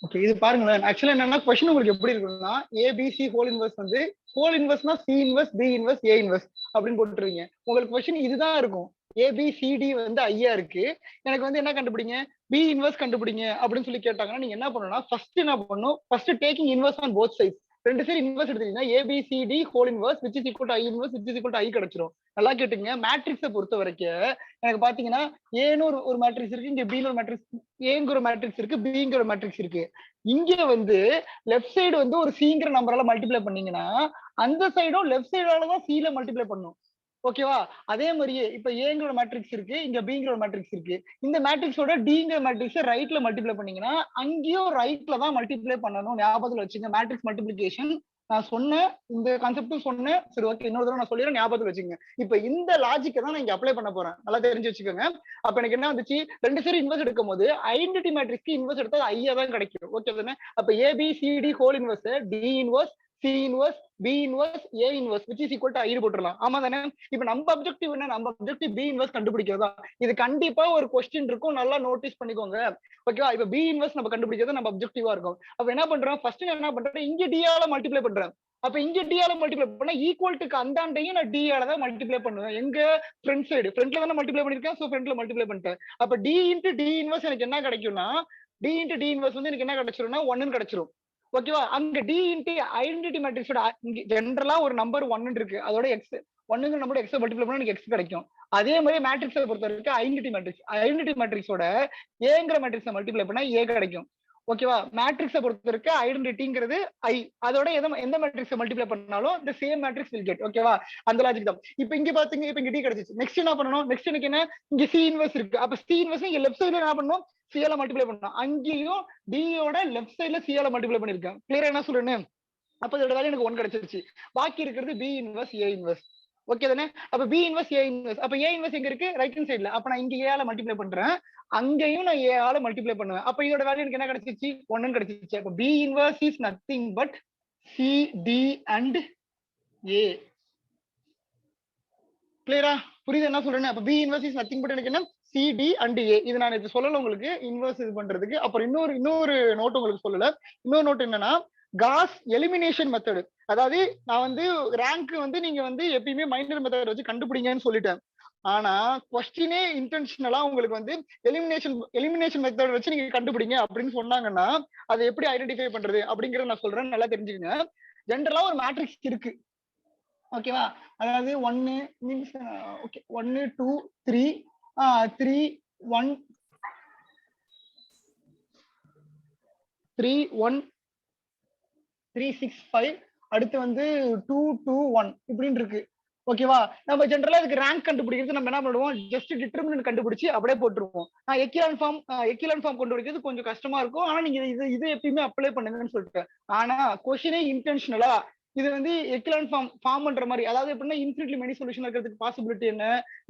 Okay, இது பாருங்களேன். ஆக்சுவலா என்னன்னா கொஸ்டின் உங்களுக்கு எப்படி இருக்குன்னா, ஏபிசி ஹோல் இன்வெர்ஸ் வந்து ஹோல் இன்வெர்ஸ்னா C inverse, B inverse, A inverse அப்படின்னு போட்டுருவீங்க. உங்களுக்கு கொஸ்டின் இதுதான் இருக்கும். ஏபிசிடி வந்து ஐயா இருக்கு. எனக்கு வந்து என்ன கண்டுபிடிங்க, பி இன்வெர்ஸ் கண்டுபிடிங்க அப்படின்னு சொல்லி கேட்டாங்கன்னா நீங்க என்ன பண்ணணும்னா, ஃபர்ஸ்ட் என்ன பண்ணணும், first taking inverse on both sides. ரெண்டு சைடு இன்வெர்ஸ் எடுத்தீங்கன்னா ABCD whole inverse which is equal to I inverse which is equal to I கிடைச்சிரும். நல்லா கேட்டுங்க. மேட்ரிக்ஸை பொறுத்த வரைக்கும் எனக்கு பாத்தீங்கன்னா ஏன்னு ஒரு மேட்ரிக்ஸ் இருக்கு, இங்க பின்னு ஒரு மேட்ரிக்ஸ், ஏங்கிற மேட்ரிக்ஸ் இருக்கு, பிங்கிற மேட்ரிக்ஸ் இருக்கு. இங்க வந்து லெஃப்ட் சைடு வந்து ஒரு சிங்கிற நம்பரால மல்டிப்ளை பண்ணீங்கன்னா அந்த சைடும் லெஃப்ட் சைடால தான் சில மல்டிப்ளை பண்ணும். ஓகேவா? அதே மாதிரியே இப்ப ஏங்கிற மேட்ரிக்ஸ் இருக்கு, இங்க பிங்கிற மேட்ரிக்ஸ் இருக்கு. இந்த மேட்ரிக்ஸோட டிங்கிற மேட்ரிக்ஸ் ரைட்ல மல்டிப்ளை பண்ணீங்கன்னா அங்கேயும் ரைட்ல தான் மல்டிப்ளை பண்ணணும். ஞாபகத்துல வச்சுங்க. மேட்ரிக்ஸ் மல்டிப்ளிகேஷன் நான் சொன்னேன், இந்த கான்செப்டும் சொன்னேன். சரி, ஓகே, இன்னொரு தடவை நான் சொல்லிடுறேன், ஞாபகத்துல வச்சுங்க. இப்ப இந்த லாஜிக்கை தான் நான் இங்க அப்ளை பண்ண போறேன். நல்லா தெரிஞ்சு வச்சுக்கோங்க. அப்ப எனக்கு என்ன வந்துச்சு, ரெண்டு சைடு இன்வெர்ஸ் எடுக்கும் போது ஐடென்டிட்டி மேட்ரிக்ஸ்க்கு இன்வெர்ஸ் எடுத்தா ஐயா தான் கிடைக்கும். ஓகே தானே? அப்ப ABCD whole inverse D inverse C inverse B inverse A inverse which is equal to I போட்டுடலாம். ஆமா தானே? இப்ப நம்ம அப்ஜெக்டிவ் என்ன, நம்ம அப்ஜெக்டிவ் பி இன்வெர்ஸ் கண்டுபிடிக்கிறதா. இது கண்டிப்பா ஒரு கொஸ்டின் இருக்கும், நல்லா நோட்டீஸ் பண்ணிக்கோங்க. ஓகேவா? இப்ப பி இன்வெர்ஸ் நம்ம கண்டுபிடிக்கிறது நம்ம அப்ஜெக்டிவா இருக்கும். அப்ப என்ன பண்றோம், ஃபர்ஸ்ட் என்ன பண்றேன், இங்க டி ஆல மல்டிப்ளை பண்றேன். அப்ப இங்க டி ஆல மல்டிப்ளை பண்ணா ஈக்குவல் டுக்கு அந்தாண்டையும் நான் டி ஆல தான் மல்டிப்ளை பண்ணுவேன். எங்க ஃப்ரண்ட் சைடு, ஃப்ரண்ட்ல தானே மல்டிப்ளை பண்ணிருக்கேன், சோ ஃப்ரண்ட்ல மல்டிப்ளை பண்ணிட்டேன். அப்ப டி இன்டு டி இன்வெர்ஸ் எனக்கு என்ன கிடைக்கும்னா, டி இன்டு டி இன்வெர்ஸ் வந்து எனக்கு என்ன கிடைச்சிரும்னா 1 கிடைச்சிரும். ஓகேவா? அங்க டி இன்டு ஐடென்டிட்டி மேட்ரிக்ஸோட ஜெனரலா ஒரு நம்பர் 1 இருக்கு, அதோட எக்ஸ் 1ங்கிற நம்பர் எக்ஸ் மல்டிப்ளை பண்ணா எனக்கு எக்ஸ் கிடைக்கும். அதே மாதிரி மேட்ரிக்ஸை பொறுத்த வரைக்கும் ஐடென்டிட்டி மேட்ரிக்ஸோட ஏங்கிற மேட்ரிக்ஸை மல்டிப்ளை பண்ணா ஏ கிடைக்கும். ஓகேவா? மேட்ரிக்ஸை பொறுத்த வரைக்கும் ஐடென்டிட்டிங்கிறது ஐ, அதோட எந்த மேட்ரிக்ஸை மல்டிப்ளை பண்ணாலும் இந்த சேம் மேட்ரிக்ஸ் வில் கெட். ஓகேவா? அந்த லாஜிக் தான். இப்போ இங்க பாத்தீங்க, இப்போ இங்க டி கிடைச்சிச்சு. நெக்ஸ்ட் என்ன பண்ணணும், நெக்ஸ்ட் எனக்கு என்ன, இங்க சி இன்வெர்ஸ் இருக்கு. அப்ப சி இன்வெர்ஸ் இங்க லெஃப்ட் சைடுல என்ன பண்ணணும், சியால மல்டிப்ளை பண்ணணும். அங்கேயும் டியோட லெஃப்ட் சைடுல சியால மல்டிப்ளை பண்ணிருக்கேன். கிளியரா என்ன சொல்றேன்னு? அப்ப இதோட வேல்யூ எனக்கு 1 கிடைச்சிருச்சு. பாக்கி இருக்கிறது B inverse A inverse. Okay தானே? அப்ப பி இன்வெர்ஸ் ஏ இன்வெர்ஸ், அப்ப ஏ இன்வெர்ஸ் எங்க இருக்கு, ரைட் ஹேண்ட் சைடுல. அப்ப நான் இங்க ஏ ஆல மல்டிப்ளை பண்றேன், அங்கேயும் நான் ஏ ஆல மல்டிப்ளை பண்ணுவேன். அப்ப இதோட வேல்யூ எனக்கு என்ன கிடைச்சிருச்சு, 1 கிடைச்சிருச்சு. அப்ப B inverse is nothing but C D and A. கிளியரா? புரியுது என்ன சொல்றேன்னு? அப்ப B inverse is nothing but எனக்கு என்ன, சி டி அண்ட் ஏ. இது நான் இது சொல்லல உங்களுக்கு இன்வெர்ஸ் இது பண்றதுக்கு. அப்புறம் இன்னொரு நோட் உங்களுக்கு சொல்லல. இன்னொரு நோட் என்னன்னா, காஸ் எலிமினேஷன் மெத்தட். அதாவது நான் வந்து ரேங்க் வந்து நீங்க வந்து எப்பயுமே மைனர் மெத்தட் வச்சு கண்டுபிடிங்கன்னு சொல்லிட்டேன். ஆனா கொஸ்டினே இன்டென்ஷனலா உங்களுக்கு வந்து எலிமினேஷன் மெத்தட் வச்சு நீங்க கண்டுபிடிங்க அப்படின்னு சொன்னாங்கன்னா அதை எப்படி ஐடென்டிஃபை பண்றது அப்படிங்கறத நான் சொல்றேன், நல்லா தெரிஞ்சுக்கங்க. ஜென்ரலா ஒரு மேட்ரிக்ஸ் இருக்கு. ஓகேவா? அதாவது 1 மீன்ஸ் ஓகே 1 2 3 3 1 3 1 3 6 5 அடுத்து வந்து 2 2 1 இப்படின்னு இருக்கு. ஓகேவா? நம்ம ஜென்ரலா இதுக்கு ரேங்க் கண்டுபிடிக்கிறது நம்ம என்ன பண்ணுவோம், ஜஸ்ட் டிட்டர்மினன்ட் கண்டுபிடிச்சு அப்படியே போட்டுருவோம். நான் எக்கிலான் ஃபார்ம் கொண்டு வரது கொஞ்சம் கஷ்டமா இருக்கும். ஆனா நீங்க இது எப்பயுமே அப்ளை பண்ணுங்கன்னு சொல்லிட்டேன். ஆனா கொஸ்டினே இன்டென்ஷனலா இது வந்து எக்கிலான் ஃபார்ம் பண்ற மாதிரி, அதாவது எப்படின்னா இன்ஃபினிட்லி மெனி சொல்யூஷன் இருக்கிறதுக்கு பாசிபிலிட்டி என்ன,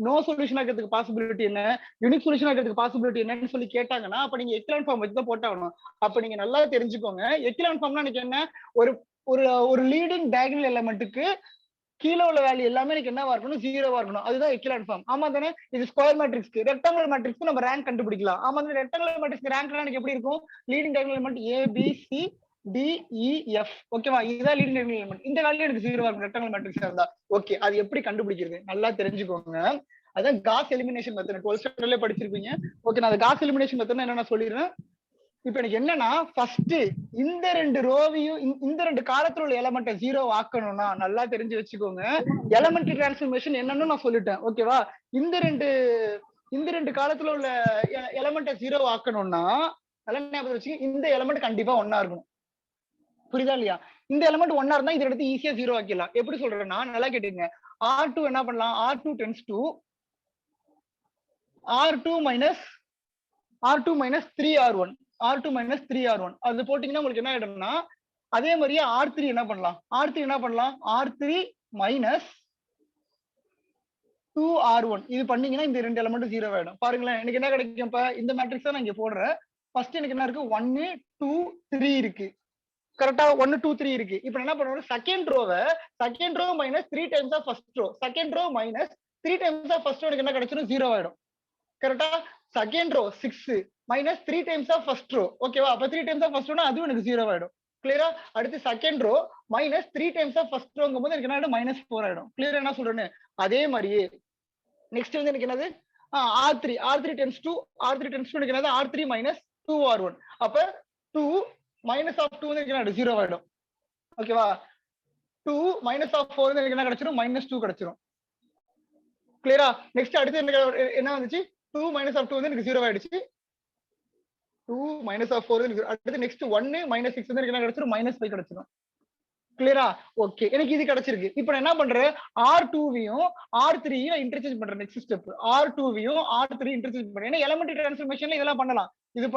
நோ சொல்யூஷன் இருக்கிறதுக்கு பாசிபிலிட்டி என்ன, யூனிக் சொல்யூஷன் இருக்கிறதுக்கு பாசிபிலிட்டி என்னன்னு சொல்லி கேட்டாங்கன்னா அப்ப நீங்க எக்கிலான் ஃபார்ம் வச்சு தான் போட்டாகணும். அப்ப நீங்க நல்லா தெரிஞ்சுக்கோங்க, எக்கிலான் ஃபார்ம்னா எனக்கு என்ன, ஒரு ஒரு லீடிங் டயகனல் எலிமெண்ட்டுக்கு கீழே உள்ள வேல்யூ எல்லாமே எனக்கு என்னவா இருக்கணும், ஜீரோவா இருக்கணும். அதுதான் எக்கிலான் ஃபார்ம். ஆமா தானே? இது ஸ்கொயர் மேட்ரிக்ஸ்க்கு, ரெக்டாங்குலர் மேட்ரிக்ஸ்க்கு நம்ம ரேங்க் கண்டுபிடிக்கலாம். ஆமா தானே? ரெக்டாங்குலர் மேட்ரிக்ஸ்க்கு ரேங்க்லாம் எனக்கு எப்படி இருக்கும், leading diagonal element A B C D E F. ஓகேவா? இதுதான் லீடிங் டயகனல் எலிமெண்ட். இந்த வேல்யூ எனக்கு ஜீரோவா இருக்கும் ரெக்டாங்குலர் மேட்ரிக்ஸா இருந்தா. ஓகே, அது எப்படி கண்டுபிடிக்கிறது நல்லா தெரிஞ்சுக்கோங்க. அதான் காஸ் எலிமினேஷன் மெத்தட் 12th ஸ்டாண்டர்ட்லயே படிச்சிருப்பீங்க. ஓகே, நான் காஸ் எலிமினேஷன் மெத்தட் என்னன்னா சொல்லிடுறேன். இப்ப எனக்கு என்னன்னா, ஃபர்ஸ்ட் இந்த ரெண்டு ரோவையும் இந்த ரெண்டு காலத்துல உள்ள எலமெண்ட்டை ஜீரோ ஆக்கணும்னா நல்லா தெரிஞ்சு வச்சுக்கோங்க. எலமெண்ட்ரி டிரான்ஸ்ஃபர்மேஷன் என்னன்னு நான் சொல்லிட்டேன். ஓகேவா? இந்த ரெண்டு காலத்துல உள்ள எலமெண்ட்டை ஜீரோ ஆக்கணும்னா நல்லா ஞாபகம் வச்சுக்க, இந்த எலமெண்ட் கண்டிப்பா 1 இருக்கணும். புரியுதா இல்லையா? இந்த எலமெண்ட் 1 இருந்தா இதை எடுத்து ஈஸியா ஜீரோ ஆக்கிடலாம். எப்படி சொல்றேன்னா நல்லா கேட்டுங்க. R2 என்ன பண்ணலாம், R2 tends to R2 minus 3R1 R2 minus 3R1 அது போட்டீங்கன்னா உங்களுக்கு என்ன ஆயிடும்னா, அதே மாதிரியே R3 என்ன பண்ணலாம், R3 minus 2R1 இது பண்ணீங்கன்னா இந்த ரெண்டு எலிமெண்ட் ஜீரோ ஆயிடும். பாருங்களேன், எனக்கு என்ன கிடைக்கும், இப்ப இந்த மேட்ரிக்ஸ் நான் இங்க போடுறேன். ஃபர்ஸ்ட் எனக்கு என்ன இருக்கு, 1 2 3 இருக்கு. கரெக்டா 1 2 3 இருக்கு. இப்போ என்ன பண்ணுவோம், second row minus 3 times of first row, second row minus 3 times of first row எனக்கு என்ன கிடைச்சிரும், ஜீரோ ஆயிடும். கரெக்டா? Second row 6 minus 3 times of first row. ஓகேவா? அப்ப 3 டைம்ஸ் ஆஃப் ஃபர்ஸ்ட் ரோனா அதுவும் எனக்கு 0 ஆயிடும். கிளியரா? அடுத்து second row minus 3 times of first ரோங்கும் போது எனக்கு என்ன ஆயிடும்? மைனஸ் 4 ஆயிடும். கிளியரா என்ன சொல்றேன்னு? அதே மாதிரியே நெக்ஸ்ட் வந்து எனக்கு என்னது? R3 டென்ஸ் டு எனக்கு என்னது? R3 minus 2R1. அப்ப 2 மைனஸ் ஆஃப் 2 வந்து எனக்கு என்ன 0 ஆயிடும். ஓகேவா? 2 மைனஸ் ஆஃப் 4 வந்து எனக்கு என்ன கிடைச்சிரும்? மைனஸ் 2 கிடைச்சிரும். கிளியரா? நெக்ஸ்ட் அடுத்து என்ன வந்துச்சு? 2 மைனஸ் ஆஃப் 2 வந்து எனக்கு 0 ஆயிடுச்சு. 2 மைனஸ் ஆஃப் 4 அடுத்து நெக்ஸ்ட் 1 மைனஸ் 6 வந்து எனக்கு என்ன கிடைச்சிரும்? மைனஸ் 5 கிடைச்சிரும். கிளியரா? ஓகே, எனக்கு இது கிடைச்சிருக்கு. இப்போ நான் என்ன பண்றேன்? R2வையும் R3யும் இன்டர்சேஞ்ச் பண்றேன். நெக்ஸ்ட் ஸ்டெப் R2வையும் R3 இன்டர்சேஞ்ச் பண்றேன். ஏன்னா எலிமெண்டரி டிரான்ஸ்ஃபர்மேஷன்ல இதெல்லாம் பண்ணலாம். இது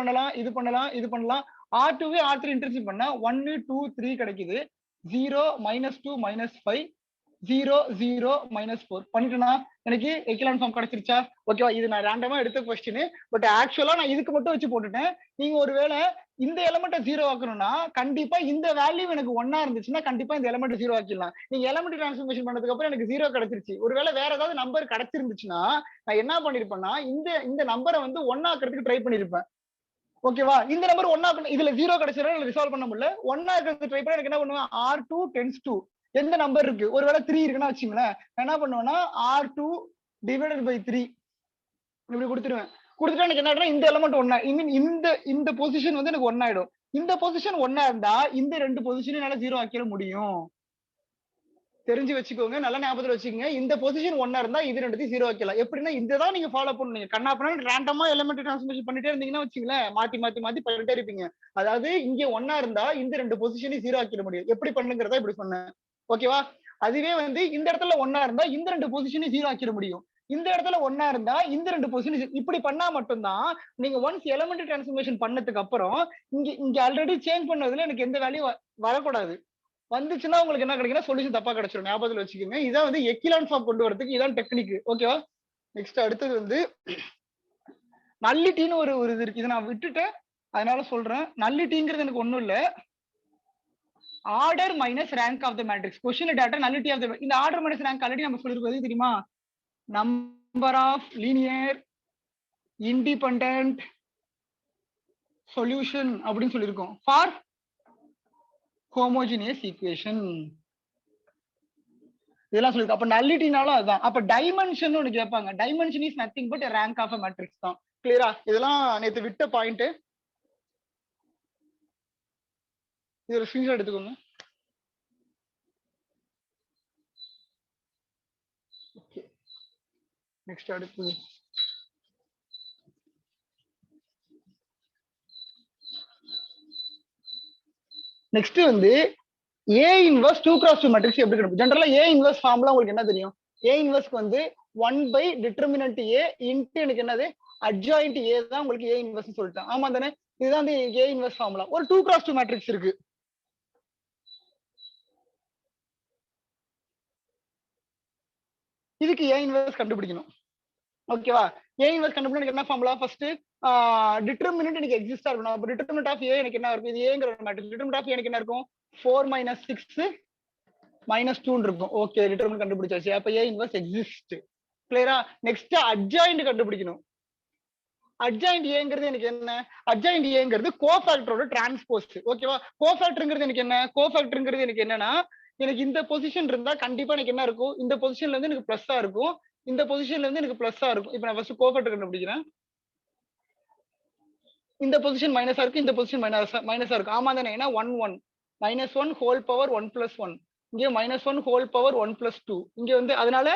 பண்ணலாம். R2வை R3 இன்டர்சேஞ்ச் பண்ணா 1 2 3 கிடைக்குது. 0 -2 -5 0 0 -4 பண்ணிட்டேனா? எனக்கு எக்கலான் ஃபார்ம் கிடைச்சிருச்சா? ஓகேவா? இது நான் ரேண்டமா எடுத்த கொஸ்டின். பட் ஆக்சுவலா நான் இதுக்கு மட்டும் வச்சு போட்டுட்டேன். நீங்க ஒருவேளை இந்த எலிமெண்ட்டை 0 ஆக்கணும்னா கண்டிப்பா இந்த வேல்யூ எனக்கு 1 இருந்துச்சுன்னா கண்டிப்பா இந்த எலிமெண்ட் 0 ஆக்கிடலாம். நீங்க எலிமெண்ட் டிரான்ஸ்ஃபர்மேஷன் பண்ணதுக்கு அப்புறம் எனக்கு 0 கிடைச்சிருச்சு. ஒருவேளை வேற ஏதாவது நம்பர் கிடைச்சிருந்துச்சுன்னா நான் என்ன பண்ணிருப்பேன்னா இந்த நம்பரை வந்து 1 ஆக்குறதுக்கு ட்ரை பண்ணிருப்பேன். ஓகேவா? இந்த நம்பர் 1 ஆக்கணும். இதுல 0 கிடைச்சதுனால ரிசால்வ் பண்ண முடியல. 1 ஆக்குறதுக்கு ட்ரை பண்ண எனக்கு என்ன பண்ணுவேன்? R2 டென்ஸ் டு எந்த நம்பர் இருக்கு? ஒருவேளை 3 இருக்குன்னா வச்சுங்களேன், என்ன பண்ணுவேன்னா R2 டிவைடட் பை 3 இப்படி கொடுத்துருவேன். கொடுத்துட்டா எனக்கு என்ன ஆயிடும்? இந்த எலிமெண்ட் 1 இந்த பொசிஷன் வந்து எனக்கு 1 ஆயிடும். இந்த பொசிஷன் 1 இருந்தா இந்த ரெண்டு பொசிஷனையும் என்னால 0 ஆக்கிட முடியும். தெரிஞ்சு வச்சுக்கோங்க, நல்ல ஞாபகத்துல வச்சுக்கோங்க. இந்த பொசிஷன் 1 இருந்தா இது ரெண்டுத்தையும் 0 ஆக்கலாம். எப்படின்னா இதுதான் நீங்க ஃபாலோ பண்ணுவீங்க. கண்ணா பண்ணா ரேண்டமா எலிமெண்ட் டிரான்ஸ்ஃபர்மேஷன் பண்ணிட்டே இருந்தீங்கன்னா வச்சுங்களேன், மாத்தி பண்ணிட்டே இருப்பீங்க. அதாவது இங்க 1 இருந்தா இந்த ரெண்டு பொசிஷனையும் 0 ஆக்கிட முடியும். எப்படி பண்ணுங்கிறத இப்படி சொன்னேன். ஓகேவா? அதுவே வந்து இந்த இடத்துல 1 இருந்தா இந்த ரெண்டு பொசிஷனையும் 0 ஆக்கிட முடியும். இந்த இடத்துல 1 இருந்தா இந்த ரெண்டு பொசிஷன் இப்படி பண்ணா மட்டும்தான் நீங்க ஒன்ஸ் எலிமெண்ட் டிரான்ஸ்ஃபர்மேஷன் பண்ணதுக்கு அப்புறம் இங்க ஆல்ரெடி சேஞ்ச் பண்ணதுல எனக்கு எந்த வேல்யூ வரக்கூடாது. வந்துச்சுன்னா உங்களுக்கு என்ன கிடைக்குன்னா சொல்யூஷன் தப்பா கிடைச்சிடும். ஞாபகத்துல வச்சுக்கோங்க. இதான் வந்து எக்கிலான் ஃபார்ம் கொண்டு வரதுக்கு இதான் டெக்னிக். ஓகேவா? நெக்ஸ்ட் அடுத்தது வந்து நல்லிட்டின்னு ஒரு இது இருக்கு. இதை நான் விட்டுட்டேன், அதனால சொல்றேன். நல்லிட்டிங்கிறது எனக்கு ஒண்ணும் இல்ல, order minus rank of the matrix. Question data nullity of the இந்த ஆர்டர் மைனஸ் ரேங்க் ஆல்ரெடி நம்ம சொல்லிருக்கோம். தெரியுமா? Number of linear independent solution அப்படின்னு சொல்லியிருக்கோம் ஃபார் ஹோமோஜினியஸ் ஈக்குவேஷன். இதெல்லாம் சொல்லிருக்கோம். அப்ப நல்லிட்டினாலும் அதுதான். அப்ப டைமென்ஷன் ஒன்று கேட்பாங்க. Dimension is nothing but rank of a matrix தான். கிளியரா? இதெல்லாம் நேத்து விட்ட பாயிண்ட். இது ஒரு ஸ்கிரீன்ஷாட் எடுத்துக்கோங்க. நெக்ஸ்ட் அடுத்தது நெக்ஸ்ட் வந்து A இன்வர்ஸ் 2x2 மேட்ரிக்ஸ் எப்படி கிடைக்கும்? ஜெனரலா A இன்வர்ஸ் ஃபார்முலா உங்களுக்கு என்ன தெரியும்? A இன்வர்ஸ்க்கு வந்து 1 டிட்டர்மினன்ட் A இன்டு எனக்கு என்னது அட்ஜாயிண்ட் A தான் உங்களுக்கு A இன்வர்ஸ் சொல்லிட்டேன். ஆமா தானே? இதுதான் வந்து A இன்வர்ஸ் ஃபார்முலா. ஒரு 2x2 மேட்ரிக்ஸ் இருக்கு. இதுக்கு A இன்வர்ஸ் கண்டுபிடிக்கணும். ஓகேவா? A இன்வர்ஸ் கண்டுபிடிக்க என்ன ஃபார்முலா? ஃபர்ஸ்ட் டிட்டர்மினன்ட் எனக்கு எக்ஸிஸ்டா இருக்கணும். அப்ப டிட்டர்மினன்ட் ஆஃப் A எனக்கு என்ன இருக்கும்? இது Aங்கற மேட்ரிக்ஸ். டிட்டர்மினன்ட் ஆஃப் A எனக்கு என்ன இருக்கும்? 4 - 6 -2 இருக்கும். ஓகே, டிட்டர்மினன்ட் கண்டுபிடிச்சாச்சு. அப்ப A இன்வர்ஸ் எக்ஸிஸ்ட். கிளியரா? நெக்ஸ்ட் அட்ஜாயிண்ட் கண்டுபிடிக்கணும். அட்ஜாயிண்ட் ஏங்கிறது எனக்கு என்ன? அட்ஜாயிண்ட் ஏங்கிறது கோஃபேக்டரோட டிரான்ஸ்போஸ். ஓகேவா? கோஃபேக்டர்ங்கிறது எனக்கு என்ன? கோஃபேக்டர்ங்கிறது எனக்கு என்னன்னா, எனக்கு இந்த பொசிஷன் இருந்தா கண்டிப்பா எனக்கு என்ன இருக்கும்? இந்த பொசிஷன்ல இருந்து எனக்கு பிளஸ்ஸா இருக்கும், இந்த பொசிஷன்ல இருந்து எனக்கு பிளஸ்ஸா இருக்கும். இப்போ நான் ஃபர்ஸ்ட் கோஃபேக்டர் கண்டுபிடிக்கிறேன். இந்த பொசிஷன் மைனஸா இருக்கு, இந்த பொசிஷன் மைனஸா இருக்கு. ஆமா தானே? ஏன்னா 1 1 -1 ஹோல் பவர் 1 + 1, இங்க -1 ஹோல் பவர் 1 + 2, இங்க வந்து அதனால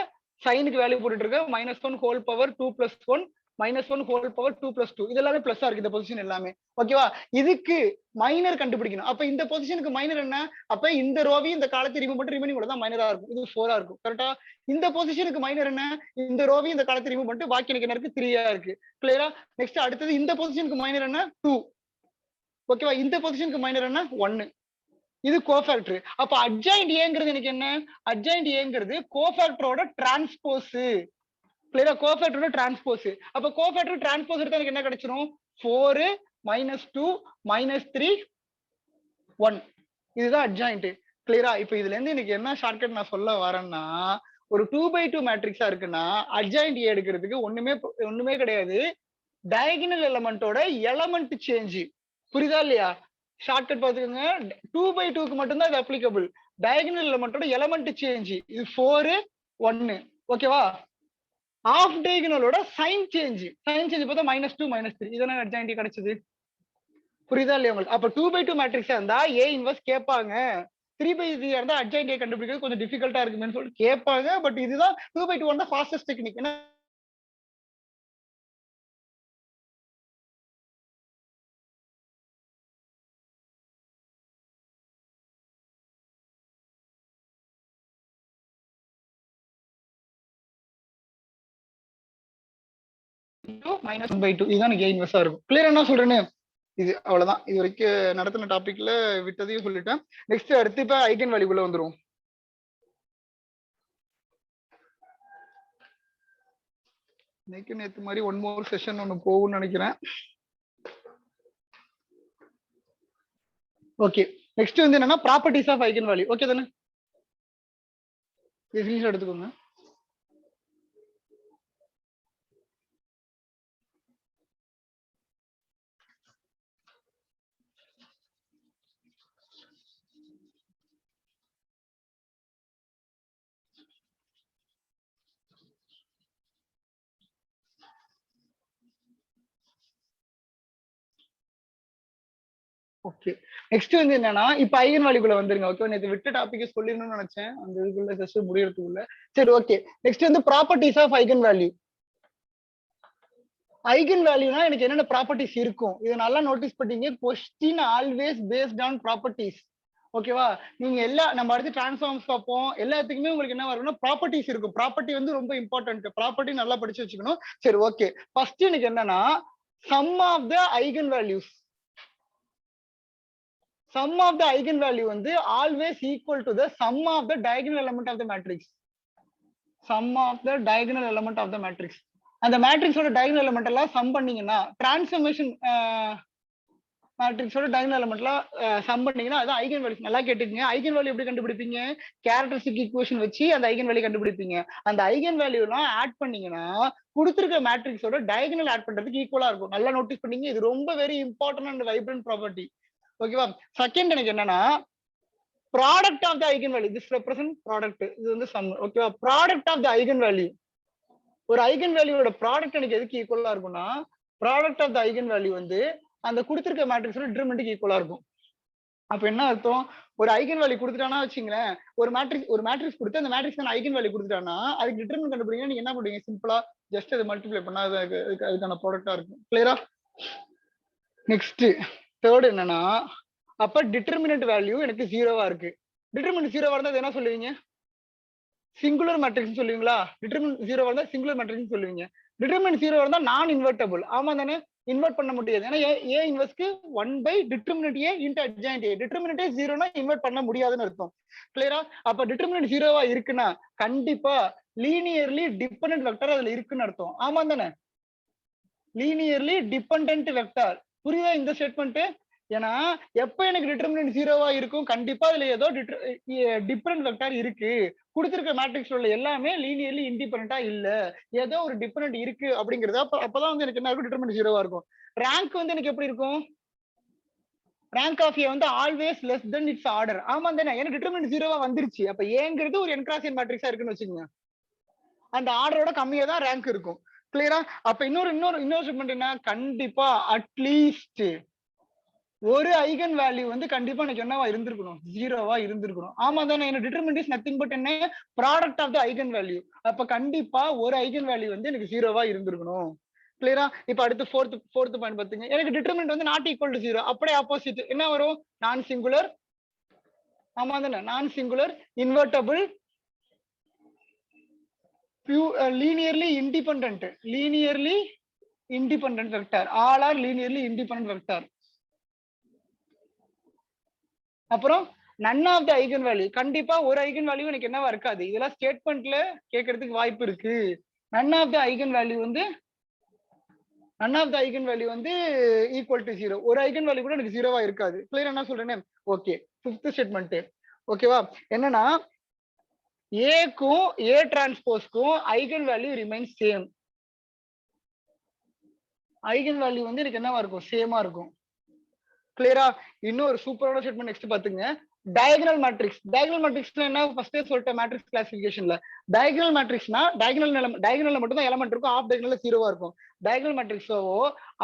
சைனுக்கு வேல்யூ போட்டுட்டு இருக்க. -1 ஹோல் பவர் 2 + 1 -1 ஹோல் பவர் 2 + 2 இது எல்லாமே பிளஸ்ஸா இருக்கு இந்த பொசிஷன் எல்லாமே. ஓகேவா? இதுக்கு மைனர் கண்டுபிடிக்கணும். அப்ப இந்த பொசிஷனுக்கு மைனர் என்ன? அப்ப இந்த ரோவையும் இந்த காலத்தை ரிமூவ் பண்ணிட்டு ரிமைனிங் கூட தான் மைனரா இருக்கும். இது 4ஆ இருக்கும். கரெக்டா? இந்த பொசிஷனுக்கு மைனர் என்ன? இந்த ரோவையும் இந்த காலத்தை ரிமூவ் பண்ணிட்டு பாக்கி எனக்கு என்ன இருக்கு? 3ஆ இருக்கு. கிளியரா? நெக்ஸ்ட் அடுத்தது இந்த பொசிஷனுக்கு மைனர் என்ன? 2. ஓகேவா? இந்த பொசிஷனுக்கு மைனர் என்ன? 1. இது கோஃபேக்டர். அப்ப அட்ஜாயிண்ட் ஏங்கிறது எனக்கு என்ன? அட்ஜாயிண்ட் ஏங்கிறது கோஃபேக்டரோட டிரான்ஸ்போஸ். கிளியரா? கோஃபேக்டரோட டிரான்ஸ்போஸ். அப்ப கோஃபேக்டர் டிரான்ஸ்போஸ் எடுத்தா எனக்கு என்ன கிடைச்சிரும்? 4 -2 -3 1. இதுதான் அட்ஜாயிண்ட். கிளியரா? இப்ப இதுல இருந்து எனக்கு என்ன ஷார்ட்கட் நான் சொல்ல வரேன்னா, ஒரு 2 by 2 மேட்ரிக்ஸா இருக்குன்னா அட்ஜாயிண்ட் ஏ எடுக்கிறதுக்கு ஒண்ணுமே கிடையாது. டயகனல் எலமெண்டோட எலமெண்ட் சேஞ்ச். புரியுதா இல்லையா? ஷார்ட்கட் பாத்துக்கோங்க. 2/2க்கு மட்டும்தான் இது அப்ளிகபிள். டயகனல் எலமெண்டோட எலமெண்ட் சேஞ்ச் இது 4 1. ஓகேவா? ஆஃப் டயகனலோட சைன் சேஞ்ச் பார்த்தா -2 -3. இதெல்லாம் அட்ஜாயின்ட் கிடைச்சது. புரியுதா இல்லையா உங்களுக்கு? அப்ப 2/2 மேட்ரிக்ஸா இருந்தா ஏ இன்வர்ஸ் கேட்பாங்க. 3/3 இருந்தா அட்ஜாயின்ட் ஏ கண்டுபிடிக்கிறது கொஞ்சம் டிஃபிகல்ட்டா இருக்குன்னு சொல்லிட்டு கேட்பாங்க. பட் இதுதான் 2/2 வந்தா ஃபாஸ்டஸ்ட் டெக்னிக். ஏன்னா -1/2 இதுதான் எனக்கு ஏ இன்வர்ஸா இருக்கும். கிளியர் என்ன சொல்றேன்னு? இது அவ்வளவுதான். இது வரைக்கும் நடத்தின டாபிக்ல விட்டதையும் சொல்லிட்டேன். நெக்ஸ்ட் அடுத்து இப்ப ஐகன் வேல்யூக்குள்ள வந்துரும். நேத்து மாதிரி ஒன் மோர் செஷன் ஒன்னு போகும்னு நினைக்கிறேன். ஓகே, நெக்ஸ்ட் வந்து என்னன்னா properties of eigen value. Okay தானே? எடுத்துக்கோங்க. ஓகே, நெக்ஸ்ட் வந்து என்னன்னா இப்ப ஐகன் வேல்யூக்குள்ள வந்துருங்க. ஓகே, நேத்து விட்ட டாபிக் சொல்லிடணும்னு நினைச்சேன். அந்த இதுக்குள்ள ஜஸ்ட் முடியறதுக்குள்ள. சரி, ஓகே. நெக்ஸ்ட் வந்து properties of eigen value. Eigen வேல்யூனா எனக்கு என்னென்ன ப்ராப்பர்ட்டிஸ் இருக்கும் இதை நல்லா நோட்டீஸ் பண்ணீங்க. Question always based on properties. ஓகேவா? நீங்க நம்ம அடுத்து டிரான்ஸ்ஃபார்ம்ஸ் பார்ப்போம். எல்லாத்துக்குமே உங்களுக்கு என்ன வரும்னா ப்ராப்பர்ட்டிஸ் இருக்கும். ப்ராப்பர்ட்டி வந்து ரொம்ப இம்பார்ட்டன்ட். ப்ராப்பர்ட்டி நல்லா படிச்சு வச்சுக்கணும். சரி, ஓகே. ஃபர்ஸ்ட் எனக்கு என்னன்னா sum of the eigen values. sum of the eigenvalue வந்து always equal to the sum of the diagonal element of the matrix. sum of the diagonal element of the matrix. அந்த மேட்ரிக்ஸோட diagonal element எல்லாம் some பண்ணீங்கன்னா transformation மேட்ரிக்ஸோட diagonal element எல்லாம் some பண்ணீங்கன்னா அது eigen value. நல்லா கேட்டுக்கங்க. Eigen value எப்படி கண்டுபிடிப்பீங்க? Characteristic equation வச்சு அந்த ஐகன் வேல்யூ கண்டுபிடிப்பீங்க. அந்த ஐகன் வேல்யூ எல்லாம் ஆட் பண்ணீங்கன்னா கொடுத்திருக்க மேட்ரிக்ஸோட diagonal ஆட் பண்றதுக்கு ஈக்குவலா இருக்கும். நல்லா நோட்டீஸ் பண்ணீங்க. இது ரொம்ப very important and vibrant property. ஓகேவா? செகண்ட் எனக்கு என்னன்னா product of the eigen value. This represent product. இது வந்து சம். ஓகேவா? Product of the eigen value. ஒரு ஐகன் வேல்யூவோட ப்ராடக்ட் எனக்கு எதுக்கு ஈக்குவலா இருக்கும்னா product of the eigen value வந்து அந்த கொடுத்திருக்க மேட்ரிக்ஸோட டிட்டர்மினன்ட்க்கு ஈக்குவலா இருக்கும். அப்ப என்ன அர்த்தம்? ஒரு ஐகன் வேல்யூ கொடுத்துட்டானா வச்சுங்களேன், ஒரு மேட்ரிக்ஸ் கொடுத்து அந்த மேட்ரிக்ஸ் ஐகன் வேல்யூ கொடுத்துட்டானா அதுக்கு டிட்டர்மினன்ட் கண்டுபிடிங்க. நீங்க என்ன பண்ணுவீங்க? சிம்பிளா ஜஸ்ட் அதை மல்டிப்ளை பண்ணா அதுக்கான ப்ராடக்டா இருக்கும். கிளியரா? நெக்ஸ்ட் தேர்ட் என்னன்னா அப்ப டிட்டர்மினன்ட் வேல்யூ எனக்கு 0வா இருக்கு. டிட்டர்மினன்ட் 0வா இருந்தா என்ன சொல்லுவீங்க? சிங்குலர் மேட்ரிக்ஸ் சொல்லுவீங்களா? டிட்டர்மினன்ட் 0வா இருந்தா சிங்குலர் மேட்ரிக்ஸ் சொல்லுவீங்க. டிட்டர்மினன்ட் 0வா இருந்தா நான் இன்வெர்ட்டபிள். ஆமா தானே? இன்வெர்ட் பண்ண முடியாது. ஏன்னா ஏ இன்வெர்ஸ்க்கு 1/டிட்டர்மினன்ட் A into adjoint A. Determinant 0னா இன்வெர்ட் பண்ண முடியாதுன்னு அர்த்தம். கிளியரா? அப்ப டிட்டர்மினன்ட் 0வா இருக்குன்னா கண்டிப்பா லீனியர்லி டிபெண்டன்ட் வெக்டர் அதுல இருக்குன்னு அர்த்தம். ஆமா தானே? Linearly dependent vector. புரியுதா இந்த ஸ்டேட்மெண்ட்? ஏன்னா எப்ப எனக்கு டிட்டர்மினன்ட் 0வா இருக்கும் கண்டிப்பா அதுல ஏதோ டிஃபரண்ட் வெக்டர் இருக்கு. கொடுத்திருக்க மேட்ரிக்ஸ் உள்ள எல்லாமே லீனியர்லி இண்டிபெண்டன்ட்டா இல்ல, ஏதோ ஒரு டிஃபரண்ட் இருக்கு அப்படிங்கிறது. அப்பதான் வந்து எனக்கு என்ன இருக்கும்? டிட்டர்மினன்ட் 0வா இருக்கும். ரேங்க் வந்து எனக்கு எப்படி இருக்கும்? ரேங்க் ஆஃப் ஏ வந்து always less then it's order. ஆமா தானே? எனக்கு டிட்டர்மினன்ட் 0வா வந்துருச்சு. அப்ப ஏங்கிறது ஒரு n x n மேட்ரிக்ஸா இருக்குன்னு வச்சுக்கோங்க. அந்த ஆர்டரோட கம்மியா தான் ரேங்க் இருக்கும். கிளியரா? அப்ப இன்னொரு ஸ்டேட்மெண்ட் என்ன? கண்டிப்பா அட்லீஸ்ட் ஒரு ஐகன் வேல்யூ வந்து கண்டிப்பா எனக்கு என்னவா இருந்திருக்கணும்? 0வா இருந்திருக்கணும். ஆமா தானே? என்ன டிட்டர்மினன்ட் இஸ் நத்திங் பட் என்ன? Product of the eigen value. அப்ப கண்டிப்பா ஒரு ஐகன் வேல்யூ வந்து எனக்கு 0வா இருந்திருக்கணும். கிளியரா? இப்ப அடுத்து ஃபோர்த் பாயிண்ட் பாத்தீங்க. எனக்கு டிட்டர்மினன்ட் வந்து நாட் ஈக்குவல் டு 0. அப்படியே ஆப்போசிட் என்ன வரும்? நான் சிங்குலர். ஆமா தானே? Non singular, invertible, linearly independent vector. All are linearly independent vector. அப்புறம் none of the eigen value. கண்டிப்பா ஒரு ஐகன் வேல்யூ எனக்கு என்னவா இருக்காது. இதெல்லாம் ஸ்டேட்மெண்ட்ல கேட்கறதுக்கு வாய்ப்பு இருக்கு. None of the eigen value வந்து ஈக்குவல் டு 0. ஒரு ஐகன் வேல்யூ கூட எனக்கு 0வா இருக்காது. கிளியர் என்ன சொல்றேன்னு? ஓகே. Fifth statement. ஓகேவா? என்னன்னா ஏக்கும் ஏ டிரான்ஸ்போஸ்க்கும் eigen value remains same. Eigen value வந்து எனக்கு என்னவா இருக்கும், சேமா இருக்கும். கிளியரா? இன்னொரு சூப்பரான ஸ்டேட்மெண்ட் நெக்ஸ்ட் பாத்துங்க. Diagonal matrix. டயகனல் மேட்ரிக்ஸ்னா என்ன, ஃபர்ஸ்டே சொல்லிட்டேன் மேட்ரிக்ஸ் கிளாசிஃபிகேஷன்ல. டயகனல் மேட்ரிக்ஸ்னா டயகனல்ல மட்டும் தான் எலிமெண்ட் இருக்கும், ஆஃப் டயகனல்ல ஜீரோவா இருக்கும். டயகனல் மேட்ரிக்ஸோ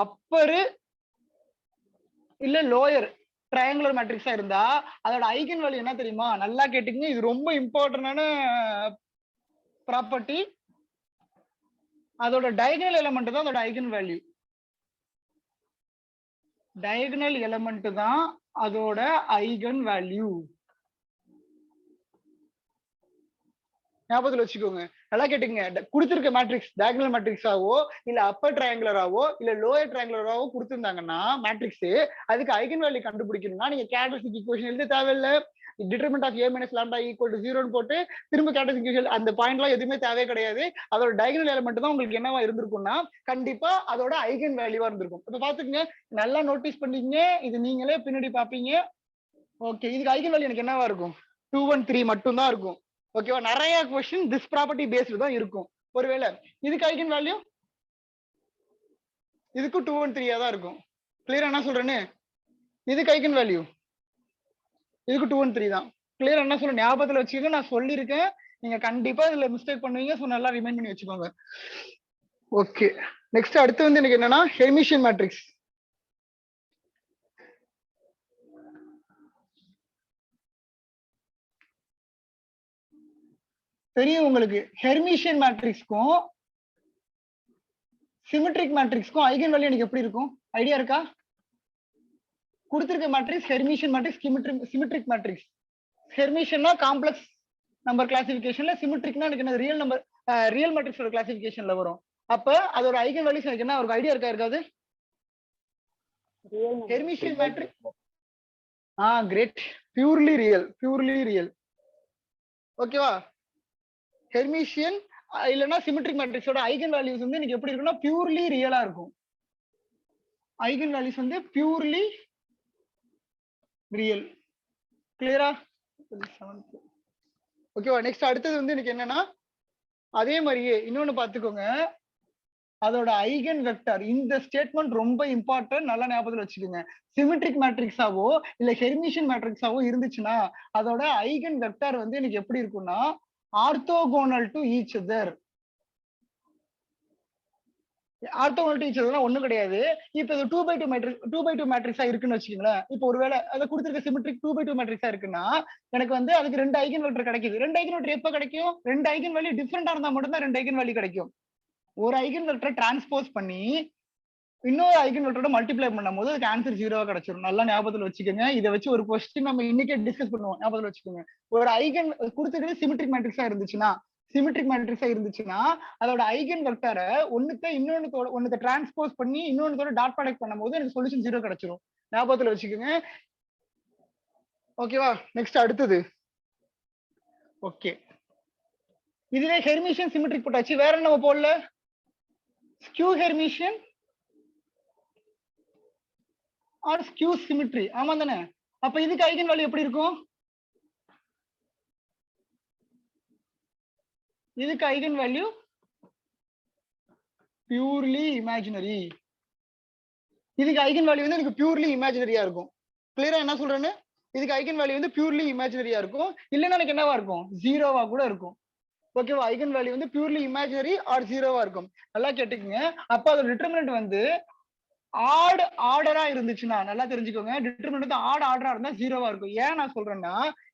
அப்பர் இல்ல லோயர் ட்ரையாங்குலர் மேட்ரிக்ஸா இருந்தா அதோட ஐகன் வேல்யூ என்ன தெரியுமா? நல்லா கேட்டுக்கங்க, இது ரொம்ப இம்பார்ட்டன்டான ப்ராப்பர்ட்டி. அதோட டயகனல் எலிமெண்ட் தான் அதோட ஐகன் வேல்யூ. டயகனல் எலிமெண்ட் தான் அதோட ஐகன் வேல்யூ. ஞாபகத்துல வச்சுக்கோங்க, நல்லா கேட்டுங்க. கொடுத்திருக்க மேட்ரிக்ஸ் டயகனல் மேட்ரிக்ஸாவோ இல்ல அப்பர் ட்ரையாங்குலராவோ இல்ல லோயர் ட்ரையாங்குலராவோ கொடுத்திருந்தாங்கன்னா மேட்ரிக்ஸ், அதுக்கு ஐகன் வேல்யூ கண்டுபிடிக்கணும்னா நீங்க கேரக்டரிஸ்டிக் ஈக்குவேஷன் எழுத தேவையில்லை. Determinant of a minus lambda equal to 0 போட்டு திரும்ப கேரக்டரிஸ்டிக் ஈக்குவேஷன் அந்த பாயிண்ட்லாம் எதுவுமே தேவையே கிடையாது. அதோட டயகனல் எலிமெண்ட் தான் உங்களுக்கு என்னவா இருந்திருக்கும்னா கண்டிப்பா அதோட ஐகன் வேல்யூவா இருந்திருக்கும். இப்ப பாத்துக்கங்க, நல்லா நோட்டீஸ் பண்ணீங்க, இது நீங்களே பின்னாடி பாப்பீங்க. ஓகே, இதுக்கு ஐகன் வேல்யூ எனக்கு என்னவா இருக்கும், 2 1 3 மட்டும் தான் இருக்கும். ஓகேவா? நிறைய क्वेश्चन திஸ் ப்ராப்பர்ட்டி பேஸ்டு தான் இருக்கும். ஒருவேளை இதுக்கு ஐகன் வேல்யூ இதுக்கு 2 1 3 தான் இருக்கும். கிளியரா என்ன சொல்றேன்னு? இதுக்கு ஐகன் வேல்யூ இதுக்கு 2 1 3 தான். கிளியரா என்ன சொல்றேன் ஞாபகத்துல வச்சுக்கோங்க, நான் சொல்லியிருக்கேன். நீங்க கண்டிப்பா இதுல மிஸ்டேக் பண்ணுவீங்க, சோ நல்லா ரிமைண்ட் பண்ணி வச்சுக்கோங்க. ஓகே, நெக்ஸ்ட் அடுத்து வந்து எனக்கு என்னன்னா ஹெர்மிஷியன் மேட்ரிக்ஸ். தெரியும் உங்களுக்கு, ஹெர்மிஷியன் மேட்ரிக்ஸ்க்கும் சிமெட்ரிக் மேட்ரிக்ஸ்க்கும் ஐகன் வேல்யூ எனக்கு எப்படி இருக்கும், ஐடியா இருக்கா? கொடுத்திருக்க matrix Hermitian matrix, symmetric matrix. ஹெர்மிஷியன்னா காம்ப்ளெக்ஸ் நம்பர் கிளாசிஃபிகேஷன்ல, சிமெட்ரிக்னா எனக்கு என்ன ரியல் நம்பர் ரியல் மேட்ரிக்ஸோட கிளாசிஃபிகேஷன்ல வரும். அப்ப அதோட ஐகன் வேல்யூஸ் எனக்கு என்ன ஒரு ஐடியா இருக்கா? இருக்காது? ஹெர்மிஷியன் மேட்ரிக்ஸ் கிரேட், பியூர்லி ரியல். ஓகேவா? ஹெர்மிஷியன் இல்லனா சிமெட்ரிக் மேட்ரிக்ஸோட ஐகன் வேல்யூஸ் வந்து எனக்கு எப்படி இருக்கும்னா பியூர்லி ரியலா இருக்கும். ஐகன் வேல்யூஸ் வந்து பியூர்லி ரியல். கிளியரா? ஓகேவா? நெக்ஸ்ட் அடுத்தது வந்து எனக்கு என்னன்னா அதே மாதிரியே இன்னொன்னு பாத்துக்கோங்க, அதோட ஐகன் வெக்டர். இந்த ஸ்டேட்மெண்ட் ரொம்ப இம்பார்ட்டன்ட், நல்லா ஞாபகத்துல வச்சுக்கோங்க. சிமெட்ரிக் மேட்ரிக்ஸாவோ இல்ல ஹெர்மிஷியன் மேட்ரிக்ஸாவோ இருந்துச்சுன்னா அதோட ஐகன் வெக்டர் வந்து எனக்கு எப்படி இருக்கும்னா orthogonal to each other. Orthogonal to each அதர்னா ஒண்ணும் கிடையாது. இப்போ இது 2 by 2 மேட்ரிக்ஸா இருக்குன்னு வச்சுக்கோங்களேன். இப்போ ஒருவேளை அதை கொடுத்திருக்க சிமெட்ரிக் 2 by 2 மேட்ரிக்ஸா இருக்குன்னா எனக்கு வந்து அதுக்கு 2 ஐகன் வெக்டர் கிடைக்குது. 2 ஐகன் வெக்டர் எப்ப கிடைக்கும்? 2 ஐகன் வேல்யூ டிஃபரெண்டா இருந்தா மட்டும் தான் 2 ஐகன் வேல்யூ கிடைக்கும். ஒரு ஐகன் வெக்டரை டிரான்ஸ்போஸ் பண்ணி இன்னொரு ஐகன் வெக்டரோட மல்டிப்ளை பண்ணும்போது அதுக்கு ஆன்சர் 0 கிடைச்சிடும். நல்லா ஞாபகத்துல வச்சுக்கோங்க. இதை வச்சு ஒரு கொஸ்டின் நம்ம இன்னைக்கே டிஸ்கஸ் பண்ணுவோம். ஞாபகத்துல வச்சுக்கோங்க. ஒரு ஐகன் கொடுத்துட்டு சிமெட்ரிக் மேட்ரிக்ஸா இருந்துச்சுன்னா அதோட ஐகன் வெக்டரை ஒண்ணுத்த டிரான்ஸ்போஸ் பண்ணி இன்னொன்னத்தோட டாட் ப்ராடக்ட் பண்ணும்போது எனக்கு சொல்யூஷன் 0 கிடைச்சிடும். ஞாபகத்துல வச்சுக்கோங்க. ஓகேவா? நெக்ஸ்ட் அடுத்தது. ஓகே, இதுவே ஹெர்மிஷியன் சிமெட்ரிக் போட்டாச்சு. வேற என்ன நம்ம போடல? Skew Hermitian or skew symmetry. ஆமா தானே? அப்ப இதுக்கு ஐகன் வேல்யூ எப்படி இருக்கும்? இதுக்கு ஐகன் வேல்யூ பியூர்லி இமேஜினரி. இதுக்கு ஐகன் வேல்யூ வந்து எனக்கு பியூர்லி இமேஜினரியா இருக்கும். கிளியரா என்ன சொல்றேன்னு? இதுக்கு ஐகன் வேல்யூ வந்து பியூர்லி இமேஜினரியா இருக்கும். இல்லைன்னா எனக்கு என்னவா இருக்கும்? 0வா கூட இருக்கும். ஓகேவா? ஐகன் வேல்யூ வந்து பியூர்லி இமேஜினரி ஆர் 0வா இருக்கும். நல்லா கேட்டுக்கங்க. அப்ப அதோட டிட்டர்மினன்ட் வந்து ஆட் ஆர்டரா இருந்துச்சுன்னா நல்லா தெரிஞ்சுக்கோங்க. டிட்டர்மினன்ட் வந்து ஆட் ஆர்டரா இருந்தா 0வா இருக்கும். ஏன் நான் சொல்றேன்னா,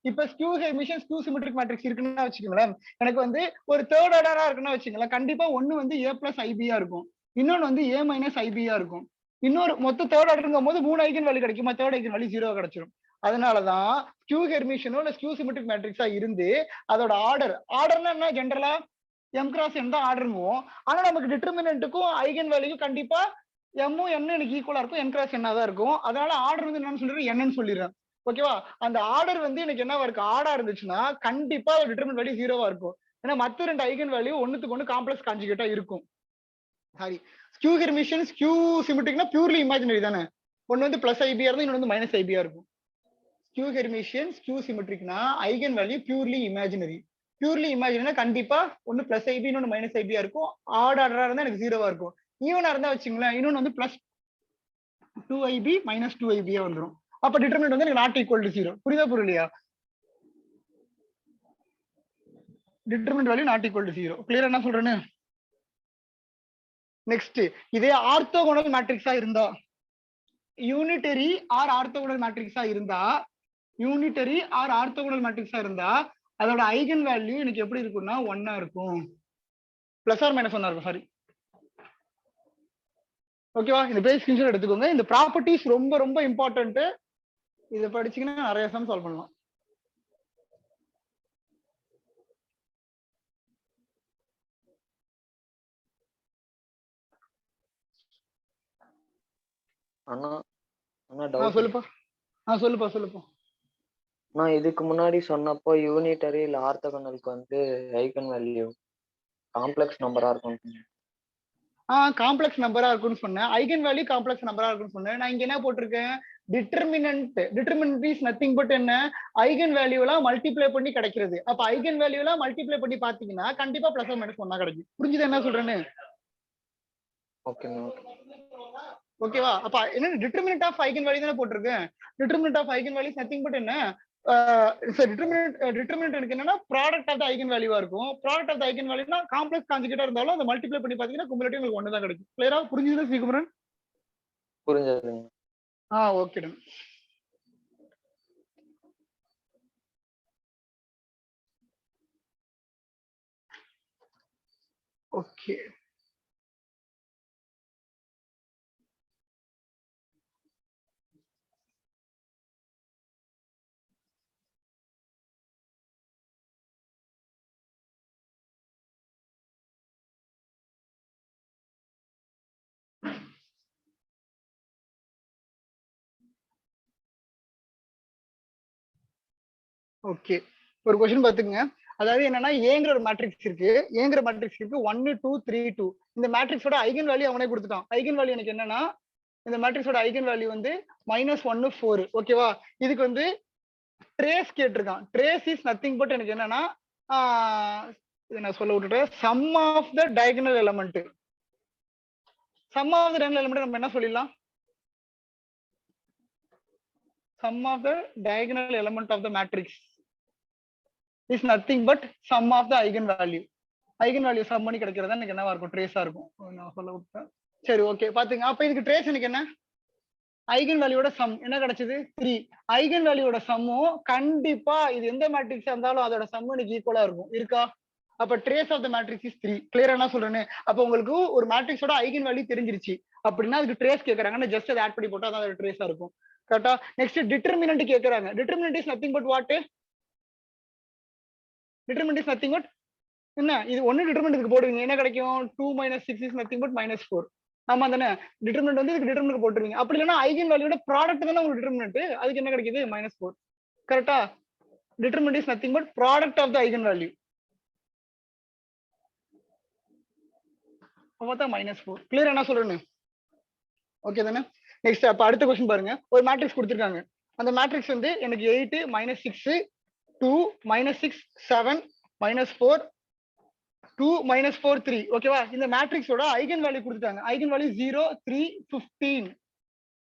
இப்ப skew Hermitian skew symmetric matrix இருக்குன்னு வச்சுக்கோங்களேன். எனக்கு வந்து ஒரு தேர்ட் ஆர்டரா இருக்குன்னு வச்சுக்கோங்களேன். கண்டிப்பா ஒன்னு வந்து a பிளஸ் ஐபியா இருக்கும், இன்னொன்னு வந்து a மைனஸ் ஐபியா இருக்கும். இன்னொரு மொத்த தேர்ட் ஆர்டருங்கும் போது 3 ஐகன் வேல்யூ கிடைக்குமா? தேர்ட் ஐகன் வேல்யூ 0 கிடைச்சிடும். அதனாலதான் ஸ்கியூ ஹெர்மிஷியனோ இல்ல ஸ்கியூ சிமெட்ரிக் மேட்ரிக்ஸா இருந்து அதோட ஆர்டர்னா என்ன? ஜென்ரலா m கிராஸ் n தான் ஆர்டருங்குவோம். ஆனா நமக்கு டிட்டர்மினன்ட்டுக்கும் ஐகன் வேல்யூக்கும் கண்டிப்பா எம்மும் என்ன எனக்கு ஈக்குவலா இருக்கும், n கிராஸ் என்ன தான் இருக்கும். அதனால ஆர்டர் வந்து என்னன்னு சொல்லிடுறேன், என்னன்னு சொல்லிடுறேன். ஓகேவா? அந்த ஆர்டர் வந்து எனக்கு என்னவா இருக்கு? ஆடா இருந்துச்சுன்னா கண்டிப்பா டிட்டர்மினன்ட் வேல்யூ 0வா இருக்கும். ஏன்னா மத்த 2 ஐகன் வேல்யூ ஒண்ணுக்கு ஒண்ணு காம்ப்ளெக்ஸ் கான்ஜுகேட்டா இருக்கும். சாரி, ஸ்கியூ ஹெர்மிஷியன் ஸ்கியூ சிமெட்ரிக்னா பியூர்லி இமேஜினரி தானே. ஒன்னு வந்து பிளஸ் ஐபியா இருந்தா இன்னொன்னு வந்து மைனஸ் ஐபியா இருக்கும். ஸ்கியூ ஹெர்மிஷியன் ஸ்கியூ சிமெட்ரிக்னா eigen value purely imaginary. Purely இமேஜினரினா கண்டிப்பா ஒன்னு பிளஸ் ஐபி இன்னொன்னு மைனஸ் ஐபியா இருக்கும். ஆட் ஆர்டரா இருந்தா எனக்கு 0வா இருக்கும். ஈவனா இருந்தா வச்சுங்களேன், இன்னொன்னு வந்து பிளஸ் 2ib மைனஸ் 2ib வந்துடும். அப்ப டிட்டர்மினன்ட் வந்து எனக்கு நாட் ஈக்குவல் டு 0. புரியுதா புரியலையா? Determinant value not equal to 0. கிளியரா என்ன சொல்றேன்னு? நெக்ஸ்ட், இதே ஆர்த்தோகோனல் மேட்ரிக்ஸா இருந்தா, யூனிட்டரி ஆர் ஆர்த்தோகோனல் மேட்ரிக்ஸா இருந்தா, யூனிட்டரி ஆர் ஆர்த்தோகோனல் மேட்ரிக்ஸா இருந்தா அதோட ஐகன் வேல்யூ எனக்கு எப்படி இருக்கும்னா 1 இருக்கும். பிளஸ் ஆர் மைனஸ் 1 இருக்கும். சாரி, ஓகேவா? இந்த பேஜ் ஸ்கிரீன்ஷாட் எடுத்துக்கோங்க. இந்த ப்ராப்பர்ட்டிஸ் ரொம்ப ரொம்ப இம்பார்ட்டன்ட். இதை படிச்சீங்கன்னா நிறைய சம் சால்வ் பண்ணலாம். சொல்லுப்பா. நான் இதுக்கு முன்னாடி சொன்னப்போ யூனிட்டரி இல்ல ஆர்த்தோகனலுக்கு வந்து ஐகன் வேல்யூ காம்ப்ளெக்ஸ் நம்பரா இருக்கும். காம்ப்ளெக்ஸ் நம்பரா இருக்கும்னு சொன்னேன். ஐகன் வேல்யூ காம்ப்ளெக்ஸ் நம்பரா இருக்கும்னு சொன்னேன். நான் இங்க என்ன போட்டிருக்கேன்? டிட்டர்மினன்ட் இஸ் நத்திங் பட் என்ன? ஐகன் வேல்யூலாம் மல்டிப்ளை பண்ணி கிடைக்கிறது. அப்ப ஐகன் வேல்யூலாம் மல்டிப்ளை பண்ணி பாத்தீங்கன்னா கண்டிப்பா பிளஸ் ஆர் மைனஸ் 1 கிடைக்கும். புரிஞ்சுது என்ன சொல்றேன்னு? ஓகேவா? அப்ப என்ன டிட்டர்மினன்ட் ஆஃப் ஐகன் வேல்யூ தானே போட்டிருக்கேன். Determinant of eigen value nothing but என்ன? டிட்டர்மினன்ட் எனக்கு என்னன்னா ப்ராடக்ட் ஆஃப் த ஐகன் வேல்யூவா இருக்கும். ப்ராடக்ட் ஆஃப் த ஐகன் வேல்யூனா காம்ப்ளெக்ஸ் கான்ஜுகேட்டா இருந்தாலும் அதை மல்டிப்ளை பண்ணி பாத்தீங்கன்னா குமுலேட்டிவ் உங்களுக்கு 1 தான் கிடைக்கும். கிளியரா புரிஞ்சுது ஸ்ரீகுமரன்? புரிஞ்சதுங்க. Okay done. Okay, okay. ஒரு क्वेश्चन பாத்துங்க. அதாவது என்னன்னா ஏங்கிற ஒரு மேட்ரிக்ஸ் இருக்கு. 1 2 3 2. இந்த மேட்ரிக்ஸோட ஐகன் வேல்யூ அவனே கொடுத்துட்டான். ஐகன் வேல்யூ எனக்கு என்னன்னா இந்த மேட்ரிக்ஸோட ஐகன் வேல்யூ வந்து -1 4. ஓகேவா? இதுக்கு வந்து ட்ரேஸ் கேட்டிருக்கான். ட்ரேஸ் இஸ் நத்திங் பட் எனக்கு என்னன்னா இதை நான் சொல்ல விட்டுட்டேன். Sum of the diagonal element. Sum of the diagonal element நம்ம என்ன சொல்லிடலாம்? sum of the diagonal element of the matrix is nothing but sum of the eigenvalue. eigenvalue sum பண்ணி கிடைக்கிறது எனக்கு என்னவா இருக்கும்? ட்ரேஸா இருக்கும். நான் சொல்ல விட்டேன். சரி, ஓகே. பாத்துங்க. அப்ப இதுக்கு ட்ரேஸ் எனக்கு என்ன? ஐகன் வேல்யூட சம் என்ன கிடைச்சது? 3. ஐகன் வேல்யூட சம்மும் கண்டிப்பா இது எந்த மேட்ரிக்ஸா இருந்தாலும் அதோட சம் எனக்கு ஈக்குவலா இருக்கும். இருக்கா? அப்ப trace of the matrix is 3. கிளியரா என்ன சொல்றேன்னு? அப்ப உங்களுக்கு ஒரு மேட்ரிக்ஸோட ஐகன் வேல்யூ தெரிஞ்சிருச்சு அப்படின்னா அதுக்கு ட்ரேஸ் கேக்குறாங்கன்னா ஜஸ்ட் அதை ஆட் பண்ணி போட்டா அதோட ட்ரேஸா இருக்கும். கரெக்டா? நெக்ஸ்ட் டிட்டர்மினன்ட் கேக்குறாங்க. Determinant is nothing but what? Determinant is nothing but என்ன? இது ஒன்னு டிட்டர்மினன்ட்க்கு போடுவீங்க, என்ன கிடைக்கும்? 2 - 6 இஸ் நத்திங் பட் -4. ஆமா தானே? டிட்டர்மினன்ட் வந்து இதுக்கு டிட்டர்மினன்ட் போட்டுருவீங்க. அப்படி இல்லைன்னா ஐகன் வேல்யூட ப்ராடக்ட் தானே உங்களுக்கு டிட்டர்மினன்ட். அதுக்கு என்ன கிடைக்குது? -4. கரெக்டா? Determinant is nothing but product of the eigen value. அப்பதான் -4. கிளியர் என்ன சொல்றேன்னு? ஓகே தானே? நெக்ஸ்ட், அப்ப அடுத்த क्वेश्चन பாருங்க. ஒரு மேட்ரிக்ஸ் கொடுத்திருக்காங்க. அந்த மேட்ரிக்ஸ் வந்து எனக்கு 8 -6 2 -6 7 -4 2 -4 3. ஓகேவா? இந்த மேட்ரிக்ஸோட ஐகன் வேல்யூ கொடுத்துட்டாங்க. Eigen value 0 3 15.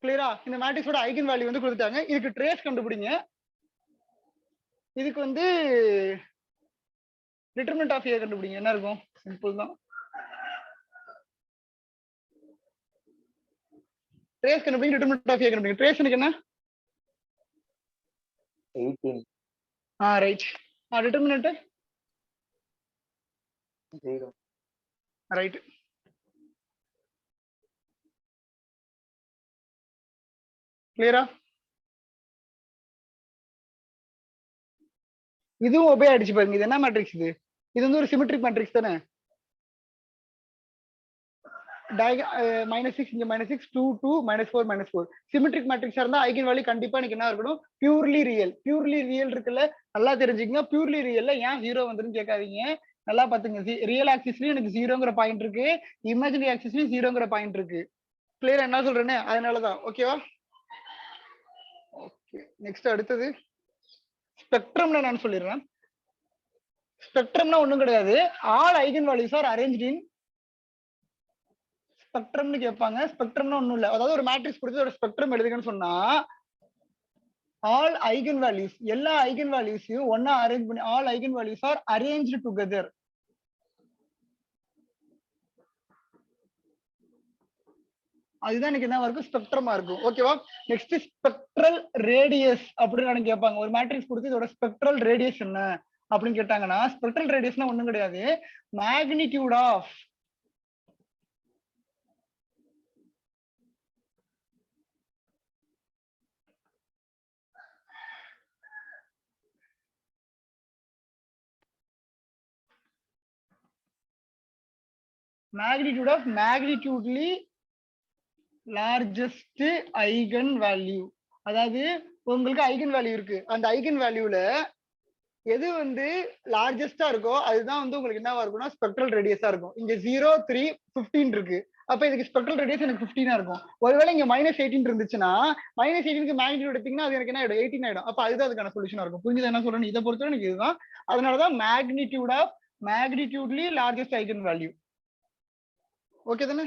கிளியரா? இந்த மேட்ரிக்ஸோட ஐகன் வேல்யூ வந்து கொடுத்துட்டாங்க. இதுக்கு ட்ரேஸ் கண்டுபிடிங்க. இதுக்கு வந்து டிட்டர்மினன்ட் ஆஃப் ஏ கண்டுபிடிங்க. என்ன இருக்கும்? சிம்பிள் தான். ட்ரேஸ் கண்டுபிடிங்க, டிட்டர்மினன்ட் ஆஃப் ஏ கண்டுபிடிங்க. ட்ரேஸ் எனக்கு என்ன? 18. ரைட். டிட்டர்மினன்ட் 0. ரைட். கிளியரா? இதுவும் ஒபே ஆயிடுச்சு பாருங்க. இது என்ன மேட்ரிக்ஸ்? இது வந்து ஒரு சிமெட்ரிக் மேட்ரிக்ஸ் தானே? -6 இங்க -6 2 2 -4 -4. சிமெட்ரிக் மேட்ரிக்ஸா இருந்தா ஐகன் வேல்யூ கண்டிப்பா எனக்கு என்ன இருக்கணும்? Purely real. பியூர்லி ரியல் இருக்குல்ல, நல்லா தெரிஞ்சுக்கங்க. பியூர்லி ரியல்ல ஏன் 0 வந்துருன்னு கேட்காதீங்க. நல்லா பாத்துங்க. ரியல் ஆக்சிஸ்லயும் எனக்கு 0ங்கிற பாயிண்ட் இருக்கு, இமேஜினரி ஆக்சிஸ்லயும் 0ங்கிற பாயிண்ட் இருக்கு. கிளியரா என்ன சொல்றேன்னு? அதனாலதான். ஓகேவா? ஓகே. நெக்ஸ்ட் அடுத்தது ஸ்பெக்ட்ரம்ல நான் சொல்லிடுறேன். ஸ்பெக்ட்ரம்னா ஒண்ணும் கிடையாது. All eigen values are arranged in ஸ்பெக்ட்ரம்னு கேட்பாங்க. ஸ்பெக்ட்ரம்னா ஒண்ணும் இல்ல. அதாவது ஒரு மேட்ரிக்ஸ் கொடுத்து ஒரு ஸ்பெக்ட்ரம் எழுதுங்கன்னு சொன்னா ஆல் ஐகன் வேல்யூஸ் எல்லா ஐகன் வேல்யூஸையும் ஒன்னா அரேஞ்ச் பண்ணி all eigen values R arranged together. அதுதான் எனக்கு என்ன இருக்கும் ஸ்பெக்ட்ரமா இருக்கும். ஓகேவா? நெக்ஸ்ட் ஸ்பெக்ட்ரல் ரேடியஸ் அப்படின்னு கேட்பாங்க. ஒரு மேட்ரிக்ஸ் கொடுத்து இதோட ஸ்பெக்ட்ரல் ரேடியஸ் என்ன அப்படின்னு கேட்டாங்கன்னா ஸ்பெக்ட்ரல் ரேடியஸ்னா ஒண்ணும் கிடையாது, magnitude of magnitudely largest eigen value. அதாவது உங்களுக்கு ஐகன் வேல்யூ இருக்கு, அந்த ஐகன் வேல்யூல எது வந்து லார்ஜஸ்டா இருக்கோ அதுதான் வந்து உங்களுக்கு என்னவா இருக்கும்னா ஸ்பெக்ட்ரல் ரேடியஸா இருக்கும். இங்க 0, 3, 15 இருக்கு. அப்ப இதுக்கு ஸ்பெக்ட்ரல் ரேடியஸ் எனக்கு 15 இருக்கும். ஒருவேளை இங்க -18 இருந்துச்சுன்னா -18க்கு மேக்னிடியூட் எடுத்தீங்கன்னா அது எனக்கு என்ன ஆயிடும் 18 ஆயிடும். அப்ப அதுதான் அதுக்கான சொல்யூஷனா இருக்கும். புரிஞ்சது என்ன சொல்றேன்? இதை பொறுத்தவரை எனக்கு இதுதான். அதனாலதான் மேக்னிடியூட்லி லார்ஜஸ்ட் ஐகன் வேல்யூ. ஓகே தானே?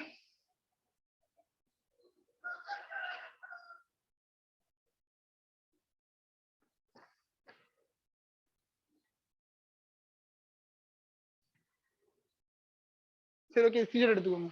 சரி, ஓகே, சீரியல் எடுத்துக்கோங்க.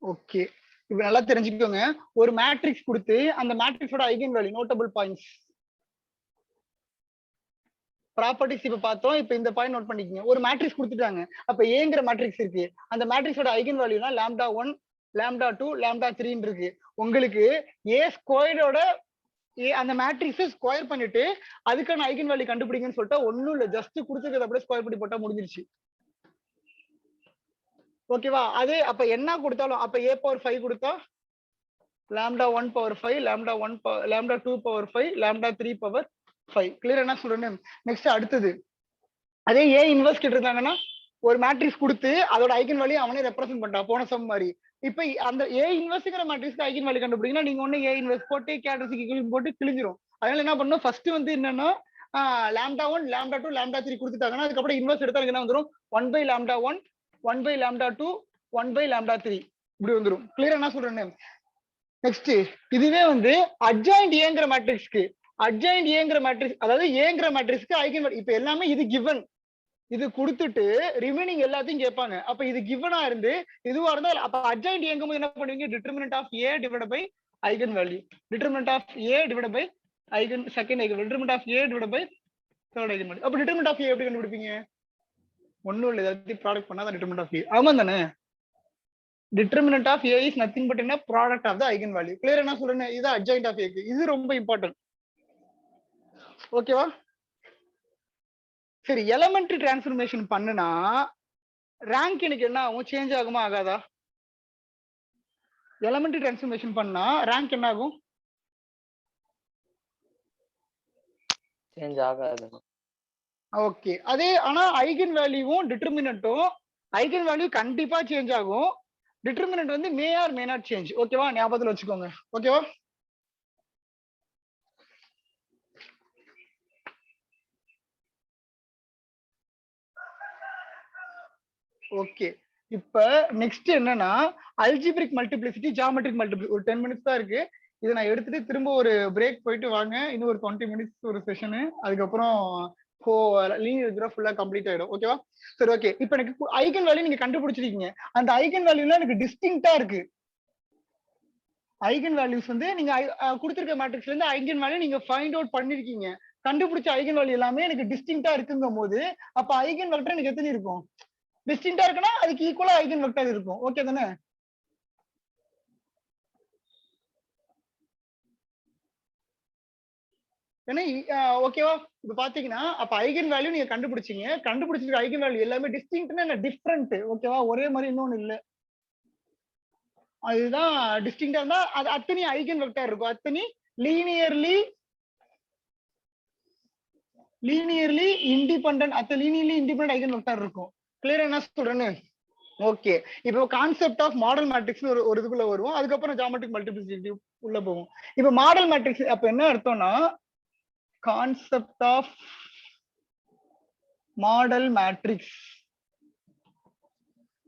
ஓகே, இப்ப நல்லா தெரிஞ்சுக்கோங்க. ஒரு மேட்ரிக்ஸ் கொடுத்து அந்த மேட்ரிக்ஸோட eigen value notable points properties இப்ப பார்த்தோம். இப்ப இந்த பாயிண்ட் நோட் பண்ணிக்கங்க. ஒரு மேட்ரிக்ஸ் கொடுத்துட்டாங்க. அப்ப ஏங்கிற மேட்ரிக்ஸ் இருக்கு. அந்த மேட்ரிக்ஸோட ஐகன் வேல்யூனா λ1, λ2, λ3 இருக்கு. உங்களுக்கு ஏ ஸ்கொயரோட அந்த மேட்ரிக்ஸ் ஸ்கொயர் பண்ணிட்டு அதுக்கான ஐகன் வேல்யூ கண்டுபிடிங்கன்னு சொல்லிட்டு ஒண்ணும் இல்ல, ஜஸ்ட் கொடுத்துருக்கத அப்படியே ஸ்கொயர் பண்ணி போட்டா முடிஞ்சிருச்சு. ஓகேவா? அதே அப்ப என்ன கொடுத்தாலும் அப்ப a பவர் 5 கொடுத்தா λ1 பவர் 5, λ2 பவர் 5, λ3 பவர் 5. கிளியர் என்ன சொல்றேன்னு? நெக்ஸ்ட் அடுத்தது அதே ஏ இன்வெர்ஸ் கேட்டிருக்காங்கன்னா ஒரு மேட்ரிக்ஸ் கொடுத்து அதோட ஐகன் வேல்யூ அவனே ரெப்ரசென்ட் பண்ணிட்டான் போன சம் மாதிரி. இப்ப அந்த ஏ இன்வெர்ஸ்ங்கிற மேட்ரிக்ஸ்க்கு ஐகன் வேல்யூ கண்டுபிடிங்கன்னா நீங்க ஒண்ணு ஏ இன்வெர்ஸ் போட்டு கேரக்டரிஸ்டிக் ஈக்குவேஷன் போட்டு கிழிஞ்சிரும். அதனால என்ன பண்ணணும், ஃபர்ஸ்ட் வந்து என்னன்னா λ1, λ2, λ3 கொடுத்துட்டாங்கன்னா அதுக்கப்புறம் இன்வெர்ஸ் எடுத்தா என்ன வந்துரும் 1/λ1, 1/λ2, 1/λ3 இப்படி வந்துரும். கிளியர் என்ன சொல்றேன்னு? நெக்ஸ்ட் இதுவே வந்து அட்ஜாயிண்ட் ஏங்கிற மேட்ரிக்ஸ்க்கு அட்ஜாயிண்ட் ஏங்கிற மேட்ரிக்ஸ், அதாவது ஏங்கிற மேட்ரிக்ஸ்க்கு ஐகன் வேல்யூ இப்ப எல்லாமே இது கிவன், இது கொடுத்துட்டு ரிமைனிங் எல்லாத்தையும் கேட்பாங்க. அப்ப இது கிவனா இருந்து இதுவா இருந்தா அப்ப அட்ஜாயிண்ட் ஏங்கும் போது என்ன பண்ணுவீங்க, determinant of A divided by eigen value, determinant of A divided by eigen second eigen, determinant of A divided by third eigen value. அப்ப டிட்டர்மினன்ட் ஆஃப் ஏ எப்படி கண்டுபிடிப்பீங்க? ஒண்ணும் இல்ல, ஏதாவது ப்ராடக்ட் பண்ணா டிட்டர்மினன்ட் ஆஃப் ஏ. ஆமா தானே? Determinant of A is nothing but என்ன product of the eigen value. Clear என்ன சொல்றேன்? இது அட்ஜாயிண்ட் ஆஃப் ஏக்கு. இது ரொம்ப இம்பார்ட்டன்ட். ஓகேவா? சரி, எலிமெண்டரி டிரான்ஸ்ஃபர்மேஷன் பண்ணுனா ரேங்க் எனக்கு என்ன ஆகும், சேஞ்ச் ஆகுமா ஆகாதா? எலிமெண்டரி டிரான்ஸ்ஃபர்மேஷன் பண்ணா ரேங்க் என்ன ஆகும்? சேஞ்ச் ஆகாது. ஓகே, அதே ஆனா ஐகன் வேல்யூவும் டிட்டர்மினன்ட்டும் ஐகன் வேல்யூ கண்டிப்பா சேஞ்ச் ஆகும், டிட்டர்மினன்ட் வந்து மே ஆர் மே நாட் சேஞ்ச். ஓகேவா? ஞாபகத்துல வச்சுக்கோங்க. ஓகேவா? ஓகே, இப்ப நெக்ஸ்ட் என்னன்னா அல்ஜிபிரிக் மல்டிப்ளிசிட்டி, ஜியோமெட்ரிக் மல்டிப்ளிசிட்டி. ஒரு 10 மினிட்ஸ் தான் இருக்கு. இதை நான் எடுத்துட்டு திரும்ப ஒரு பிரேக் போயிட்டு வாங்க. இன்னும் ஒரு 20 மினிட்ஸ் ஒரு செஷனு. அதுக்கப்புறம் லீனியர் ஃபுல்லா கம்ப்ளீட் ஆயிடும். ஓகேவா? சரி, ஓகே. இப்ப எனக்கு ஐகன் வேல்யூ நீங்க கண்டுபிடிச்சிருக்கீங்க. அந்த ஐகன் வேல்யூல எனக்கு டிஸ்டிங்டா இருக்கு. ஐகன் வேல்யூஸ் வந்து நீங்க கொடுத்திருக்க மேட்ரிக்ஸ்ல இருந்து ஐகன் வேல்யூ நீங்க ஃபைண்ட் அவுட் பண்ணிருக்கீங்க. கண்டுபிடிச்ச ஐகன் வேல்யூ எல்லாமே எனக்கு டிஸ்டிங்டா இருக்குங்கும் போது அப்ப ஐகன் வெக்டர் எனக்கு எத்தனை இருக்கும்? டிஸ்டிங்டா இருக்குன்னா அதுக்கு ஈக்குவலா ஐகன் வெக்டர் இருக்கும். ஓகே தானே? ஏன்னா ஓகேவா? இப்ப பாத்தீங்கன்னா அப்ப ஐகன் வேல்யூ நீங்க கண்டுபிடிச்சீங்க. கண்டுபிடிச்சிருக்க ஐகன் வேல்யூ எல்லாமே டிஸ்டிங்க்ட்னா டிஃபரெண்ட். ஓகேவா? ஒரே மாதிரி இன்னொன்னு இல்ல. அதுதான் டிஸ்டிங்க்டா இருந்தா அது அத்தனை ஐகன் வெக்டர் இருக்கும். அத்தனை linearly linearly independent linearly independent eigen vector இருக்கும். கிளியர் என்ன சொல்றேன்னு? ஓகே, இப்போ கான்செப்ட் ஆஃப் மாடல் மேட்ரிக்ஸ் ஒரு இதுக்குள்ள வருவோம், அதுக்கப்புறம் ஜியோமெட்ரிக் மல்டிப்ளிசிட்டி உள்ள போவோம். இப்போ மாடல் மேட்ரிக்ஸ் அப்ப என்ன அர்த்தம்னா, concept of model matrix.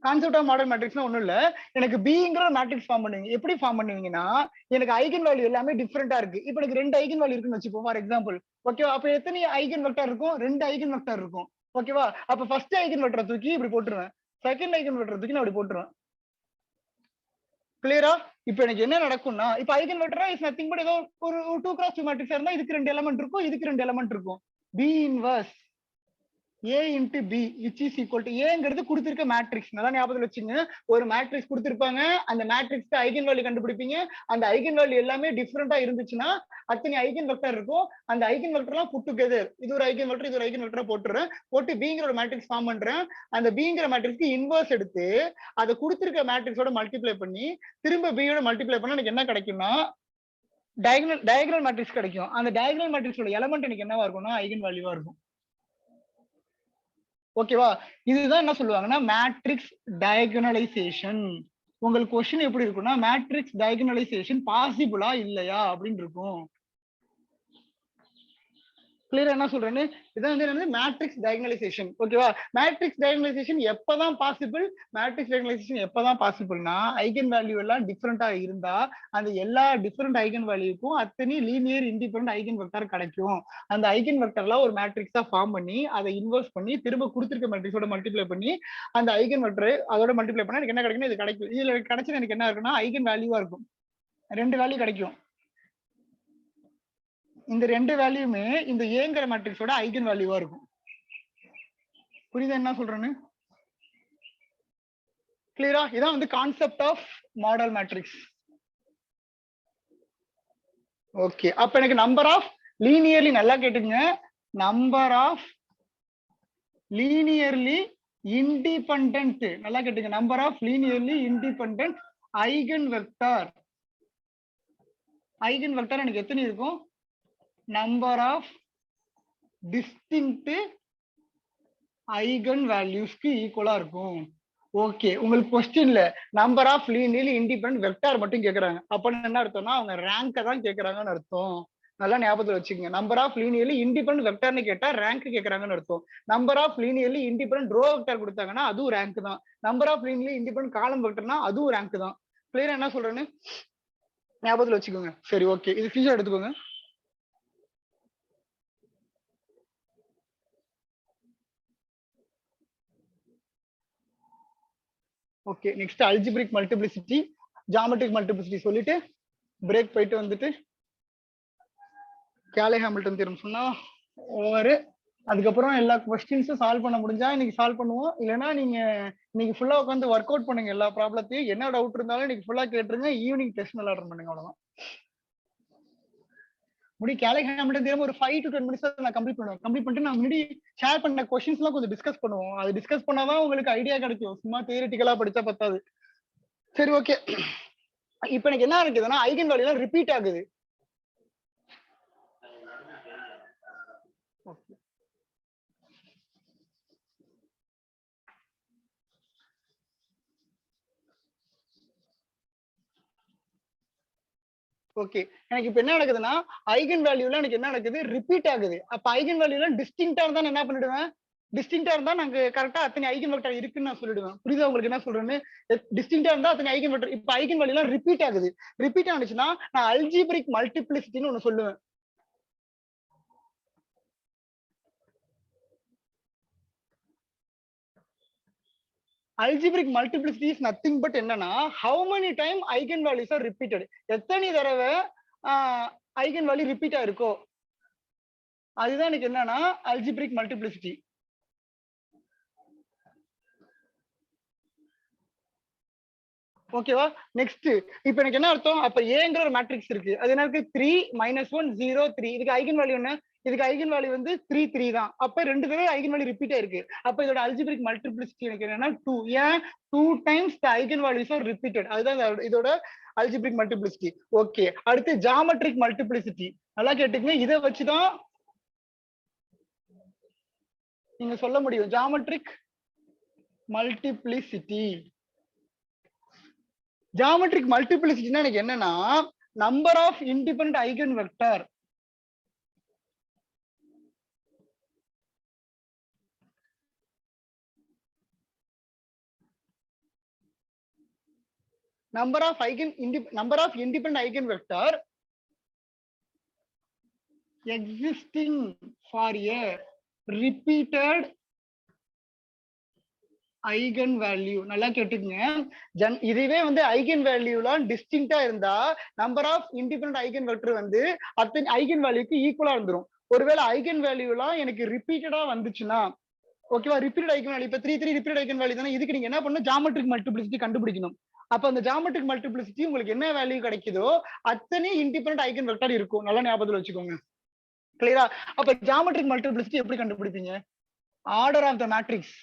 Concept of model மேட்ரிக்ஸ்னா ஒண்ணும் இல்ல, எனக்கு பிங்கிற மேட்ரிக்ஸ் ஃபார்ம் பண்ணுவீங்க. எப்படி ஃபார்ம் பண்ணுவீங்கன்னா, எனக்கு ஐகன் வேல்யூ எல்லாமே டிஃபரெண்டா இருக்கு. இப்போ எனக்கு 2 ஐகன் வேல்யூ இருக்குன்னு வச்சுப்போம் ஃபார் எக்ஸாம்பிள். ஓகேவா? அப்ப எத்தனை ஐகன் வெக்டார் இருக்கும்? 2 ஐகன் வெக்டார் இருக்கும். ஓகேவா? அப்ப ஃபர்ஸ்ட் ஐகன் வெக்டரை தூக்கி இப்படி போட்டுருவேன், செகண்ட் ஐகன் வெக்டரை தூக்கி நான் அப்படி போட்டுருவேன். கிளியரா? இப்போ எனக்கு என்ன நடக்கும்னா, இப்போ ஐகன் வெக்டரா இஸ் நத்திங் பட் ஏதோ ஒரு 2x2 மேட்ரிக்ஸ் இருந்தா இதுக்கு 2 எலிமெண்ட் இருக்கும், இதுக்கு 2 எலிமெண்ட் இருக்கும். B inverse A into B which is equal to Aங்கிறது கொடுத்திருக்க மேட்ரிக்ஸ். நல்லா ஞாபகத்துல வச்சுங்க. ஒரு மேட்ரிக்ஸ் கொடுத்திருப்பாங்க, அந்த மேட்ரிக்ஸ்க்கு ஐகன் வேல்யூ கண்டுபிடிப்பீங்க. அந்த ஐகன் வேல்யூ எல்லாமே டிஃபரெண்டா இருந்துச்சுன்னா அத்தனை ஐகன் வெக்டர் இருக்கும். அந்த ஐகன் வெக்டர்லாம் புட் டுகெதர், இது ஒரு ஐகன் வெக்டர், இது ஒரு ஐகன் வெக்டரா போட்டுறேன். போட்டு பிங்கிற ஒரு மேட்ரிக்ஸ் ஃபார்ம் பண்றேன். அந்த பிங்கிற மேட்ரிக்ஸ்க்கு இன்வர்ஸ் எடுத்து அதை கொடுத்திருக்க மேட்ரிக்ஸோட மல்டிப்ளை பண்ணி திரும்ப பியோட மல்டிப்ளை பண்ணா எனக்கு என்ன கிடைக்கும்னா டயகனல் மேட்ரிக்ஸ் கிடைக்கும். அந்த டயகனல் மேட்ரிக்ஸோட எலிமெண்ட் எனக்கு என்னவா இருக்கும்னா ஐகன் வேல்யூவா இருக்கும். ஓகேவா? இதுதான் என்ன சொல்லுவாங்கன்னா மேட்ரிக்ஸ் டயகனலைசேஷன். உங்களுக்கு क्वेश्चन எப்படி இருக்கும்னா, மேட்ரிக்ஸ் டயகனலைசேஷன் பாசிபிளா இல்லையா அப்படின்னு இருக்கும். கிளியரா என்ன சொல்றேன்னு? இதான் வந்து என்னது மேட்ரிக்ஸ் டயகனலைசேஷன். ஓகேவா? மேட்ரிக்ஸ் டயகனலைசேஷன் எப்பதான் பாசிபிள்? மேட்ரிக்ஸ் டயகனலைசேஷன் எப்பதான் பாசிபிள்னா, ஐகன் வேல்யூ எல்லாம் டிஃபரெண்டா இருந்தா அந்த எல்லா டிஃபரெண்ட் ஐகன் வேல்யூக்கும் அத்தனை லீனியர் இண்டிபெண்டன்ட் ஐகன் வெக்டர் கிடைக்கும். அந்த ஐகன் வெக்டர்லாம் ஒரு மேட்ரிக்ஸா ஃபார்ம் பண்ணி அதை இன்வெர்ஸ் பண்ணி திரும்ப கொடுத்திருக்க மேட்ரிக்ஸோட மல்டிப்ளை பண்ணி அந்த ஐகன் வெக்டர் அதோட மல்டிப்ளை பண்ணா எனக்கு என்ன கிடைக்கும்? இது கிடைக்கும். இதுல கிடைச்சது எனக்கு என்ன இருக்குன்னா ஐகன் வேல்யூவா இருக்கும். 2 வேல்யூ கிடைக்கும். இந்த 2 வேல்யூமே இந்த ஏங்கிற மேட்ரிக்ஸோட ஐகன் வேல்யூவா இருக்கும். புரியுதா என்ன சொல்றேன்னு? கிளியரா? இதான் வந்து concept of model matrix. Okay, அப்ப எனக்கு நம்பர் ஆஃப் லீனியர்லி, நல்லா கேட்டுங்க, நம்பர் ஆஃப் லீனியர்லி இண்டிபெண்டன்ட், நல்லா கேட்டுங்க, number of linearly independent eigen vector. Eigen vector எனக்கு எத்தனை இருக்கும்? நம்பர் ஆஃப் டிஸ்டிங்க்ட் ஐகன் வேல்யூஸ்க்கு ஈக்குவலா இருக்கும். ஓகே, உங்களுக்கு क्वेश्चनல number of linearly independent vector மட்டும் கேக்குறாங்க. அப்ப என்ன அர்த்தம்னா அவங்க ரேங்க தான் கேக்குறாங்கன்னு அர்த்தம். நல்லா ஞாபகத்துல வச்சுக்கோங்க. நம்பர் ஆஃப் லீனியர்லி இண்டிபெண்டன்ட் வெக்டார்னு கேட்டா ரேங்க் கேக்குறாங்கன்னு அர்த்தம். Number of linearly independent row vector கொடுத்தாங்கன்னா அதுவும் ரேங்க் தான். நம்பர் ஆஃப் லீனியர்லி இண்டிபெண்டன்ட் காலம் வெக்டர்னா அதுவும் ரேங்க் தான். கிளியரா என்ன சொல்றேன்னு ஞாபகத்துல வச்சுக்கோங்க. சரி, ஓகே, இது ஸ்கிரீன்ஷாட் எடுத்துக்கோங்க. Okay, next algebraic multiplicity, geometric multiplicity சொல்லிட்டு பிரேக் போயிட்டு வந்துட்டு கேலே ஹாமில்டன் தியரம் சொன்னா ஓவர். அதுக்கப்புறம் எல்லா கொஸ்டின்ஸும் சால்வ் பண்ண முடிஞ்சா இன்னைக்கு சால்வ் பண்ணுவோம். இல்லைன்னா நீங்க இன்னைக்கு ஃபுல்லா உட்காந்து ஒர்க் அவுட் பண்ணுங்க. எல்லா ப்ராப்ளத்தையும் என்ன டவுட் இருந்தாலும் இன்னைக்கு ஃபுல்லா கேட்டுருங்க. ஈவினிங் டெஸ்ட் நல்லா அட்டன் பண்ணுங்க. அவ்வளவுதான். முடி கேலே ஹாமில்டன் தியரம் ஒரு 5 to 10 minutes நான் கம்ப்ளீட் பண்ணுவேன். கம்ப்ளீட் பண்ணிட்டு நான் முன்னாடி ஷேர் பண்ண கொஸ்டின்ஸ் எல்லாம் கொஞ்சம் டிஸ்கஸ் பண்ணுவோம். அது டிஸ்கஸ் பண்ணாதான் உங்களுக்கு ஐடியா கிடைக்கும். சும்மா தியரிட்டிக்கலா படிச்சா பத்தாது. சரி, ஓகே. இப்ப எனக்கு என்ன இருக்குதுன்னா ஐகன் வேல்யூ எல்லாம் ரிப்பீட் ஆகுது. ஓகே, எனக்கு இப்ப என்ன நடக்குதுன்னா ஐகன் வேல்யூல எனக்கு என்ன நடக்குது? ரிப்பீட் ஆகுது. அப்ப ஐகன் வேல்யூல டிஸ்டிங்க்டா இருந்தா என்ன பண்ணிடுவேன்? டிஸ்டிங்க்டா இருந்தா நாங்க கரெக்டா அத்தனை ஐகன் வெக்டர் இருக்குன்னு நான் சொல்லிடுவேன். புரியுதா உங்களுக்கு என்ன சொல்றேன்னு? டிஸ்டிங்க்டா இருந்தா அத்தனை ஐகன் வெக்டர். இப்ப ஐகன் வேல்யூ எல்லாம் ரிப்பீட் ஆகுது. ரிப்பீட் ஆனிச்சுன்னா நான் அல்ஜிப்ரிக் மல்டிப்ளிசிட்டின்னு ஒன்னு சொல்லுவேன். Algebraic multiplicity is nothing but என்னன்னா how many time eigen values R repeated. எத்தனை தடவை ஐகன் வேல்யூ ரிப்பீட் ஆயிருக்கோ அதுதான் எனக்கு என்னன்னா அல்ஜிப்ரிக் மல்டிப்ளிசிட்டி. ஓகேவா? நெக்ஸ்ட் இப்போ எனக்கு என்ன அர்த்தம்? அப்ப ஏங்கிற ஒரு மேட்ரிக்ஸ் இருக்கு. அது என்ன இருக்கு? 3 -1 0 3. இதுக்கு ஐகன் வேல்யூ என்ன? இதுக்கு ஐகன் வேல்யூ வந்து 3 3 தான். அப்ப 2 தடவை ஐகன் வேல்யூ ரிப்பீட் ஆயிருக்கு. அப்ப இதோட அல்ஜிப்ரிக் மல்டிப்ளிசிட்டி எனக்கு என்னன்னா 2. ஏன் 2 times the eigen values are repeated. அதுதான் இதோட அல்ஜிப்ரிக் மல்டிப்ளிசிட்டி. ஓகே, அடுத்து ஜியோமெட்ரிக் மல்டிப்ளிசிட்டி. நல்லா கேட்டுக்கங்க. இதை வச்சுதான் நீங்க சொல்ல முடியும். Geometric multiplicity. ஜாமெட்ரிக் மல்டிப்ளிசிட்டினா எனக்கு என்னன்னா number of independent eigen vector. number of independent eigenvector existing for a repeated eigen value. நல்லா கேட்டுக்கங்க. இதுவே வந்து ஐகன் வேல்யூலாம் டிஸ்டிங்டா இருந்தா number of independent eigen vector வந்து அத்தனை ஐகன் வேல்யூக்கு ஈக்குவலா இருந்துரும். ஒருவேளை ஐகன் வேல்யூலாம் எனக்கு ரிப்பீட்டடா வந்துச்சுன்னா ஓகேவா, ரிப்பீட்டட் ஐகன் வேல்யூ இப்ப 3 3 ரிப்பீட்டட் ஐகன் வேல்யூ தானே, இதுக்கு நீங்க என்ன பண்ணணும், ஜாமெட்ரிக் மல்டிப்ளிசிட்டி கண்டுபிடிக்கணும். அப்ப அந்த ஜாமெட்ரிக் மல்டிப்ளிசிட்டி உங்களுக்கு என்ன வேல்யூ கிடைக்குதோ அத்தனை இண்டிபெண்டன்ட் ஐகன் வெக்டர் இருக்கும். நல்லா ஞாபகத்துல வச்சுக்கோங்க. கிளியரா? அப்ப ஜாமெட்ரிக் மல்டிப்ளிசிட்டி எப்படி கண்டுபிடிப்பீங்க? Order of the matrix.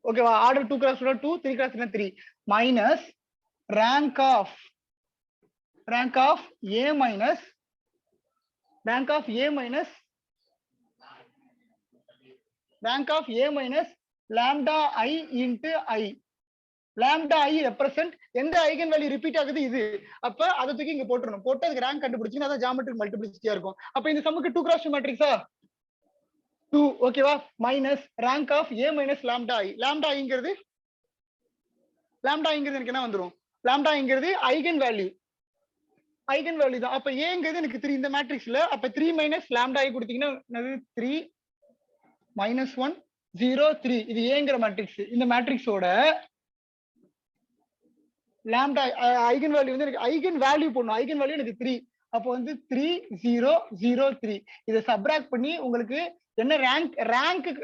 ஓகேவா, order 2 cross 2 3 cross 3 minus rank of a minus rank of a minus lambda I into I. lambda I represent எந்த ஐகன் வேல்யூ ரிப்பீட் ஆகுது இது. அப்ப அதை தூக்கி இங்க போட்டுறணும். போட்டு அதுக்கு ரேங்க் கண்டுபிடிச்சீங்கன்னா அதான் ஜாமெட்ரிக் மல்டிப்ளிசிட்டியா இருக்கும். அப்ப இந்த சம்முக்கு 2 cross 2 மேட்ரிக்ஸா 2 ஓகேவா, minus rank of a minus lambda I. lambda ஐங்கிறது எனக்கு என்ன வந்துரும், lambda ஐங்கிறது ஐகன் வேல்யூ தான். அப்ப ஏங்கிறது எனக்கு 3 இந்த மேட்ரிக்ஸ்ல. அப்ப 3 மைனஸ் lambda I கொடுத்தீங்கன்னா 3 minus 1 0 3. இது ஏங்கிற மேட்ரிக்ஸ். இந்த மேட்ரிக்ஸோட லாம்டா ஐகன் வேல்யூ வந்து எனக்கு ஐகன் வேல்யூ போடணும். ஐகன் வேல்யூ எனக்கு 3. அப்போ வந்து 3 0 0 3. இதை சப்ராக்ட் பண்ணி உங்களுக்கு என்ன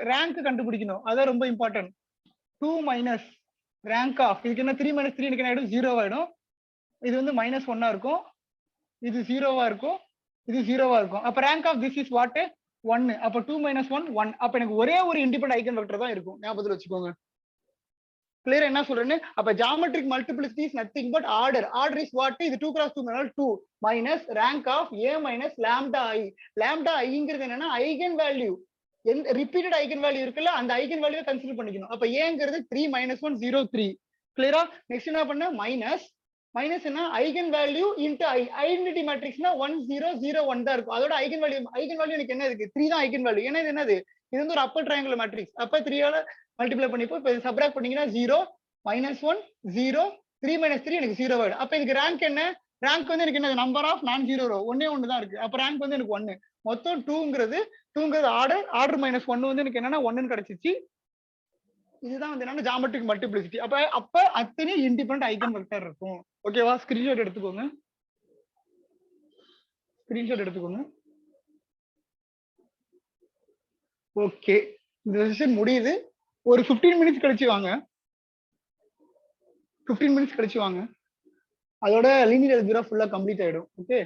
ரேங்க் கண்டுபிடிக்கணும். அதான் ரொம்ப இம்பார்ட்டன்ட். 2 மைனஸ் ரேங்க் ஆஃப் இதுக்கு என்ன 3 மைனஸ் 3 எனக்கு என்ன ஆயிடும், 0 ஆயிடும். இது வந்து மைனஸ் 1 இருக்கும், இது 0 இருக்கும், இது 0 இருக்கும். அப்ப rank of this is what 1. அப்ப 2 minus 1 1. அப்ப எனக்கு ஒரே ஒரு இண்டிபெண்டன்ட் ஐகன் வெக்டர் தான் இருக்கும். ஞாபகத்துல வச்சுக்கோங்க. கிளியர்? என்ன சொல்றேன்னு அப்ப geometric multiplicity is nothing but order. Order is what, இது 2 cross 2 மேல 2 minus rank of a minus lambda I. lambda Iங்கிறது என்னன்னா ஐகன் வேல்யூ. எந்த ரிப்பீட்டட் ஐகன் வேல்யூ இருக்குல்ல அந்த ஐகன் வேல்யூவை கன்சிடர் பண்ணிக்கணும். அப்ப ஏங்கிறது 3 minus 1 0 3. கிளியரா? நெக்ஸ்ட் என்ன பண்ண, மைனஸ் என்ன ஐகன் வேல்யூ இன்டு ஐ. ஐடென்டிட்டி மேட்ரிக்ஸ்னா 1 0 0 1 தான் இருக்கும். அதோட ஐகன் வேல்யூ எனக்கு என்ன இருக்கு, 3 தான் ஐகன் வேல்யூ. ஏன்னா இது என்னது, இது வந்து ஒரு அப்பர் ட்ரையாங்குலர் மேட்ரிக்ஸ். அப்ப 3 ஆல மல்டிப்ளை பண்ணிப்போ இப்ப சப்ராக்ட் பண்ணீங்கன்னா 0 minus 1 0 3 minus 3 எனக்கு 0 ஆயிடும். அப்ப இதுக்கு ரேங்க் என்ன, ரேங்க் வந்து எனக்கு என்ன, நம்பர் ஆஃப் நான் ஜீரோ ரோ ஒன்னே ஒன்று தான் இருக்கு. அப்ப ரேங்க் வந்து எனக்கு 1. மொத்தம் 2ங்கிறது ஆர்டர் மைனஸ் 1 வந்து எனக்கு என்னன்னா 1 கிடைச்சிச்சு. இதுதான் வந்து என்னன்னா ஜாமெட்ரிக் மல்டிப்ளிசிட்டி. அப்ப அத்தனை இண்டிபெண்டன்ட் ஐகன் வெக்டர் இருக்கும். ஓகேவா, ஸ்கிரீன்ஷாட் எடுத்துக்கோங்க. ஓகே, இந்த செஷன் முடியுது. ஒரு 15 மினிட்ஸ் கழிச்சு வாங்க. அதோட லீனியர் அல்ஜிப்ரா ஃபுல்லா கம்ப்ளீட் ஆயிடும். ஓகே.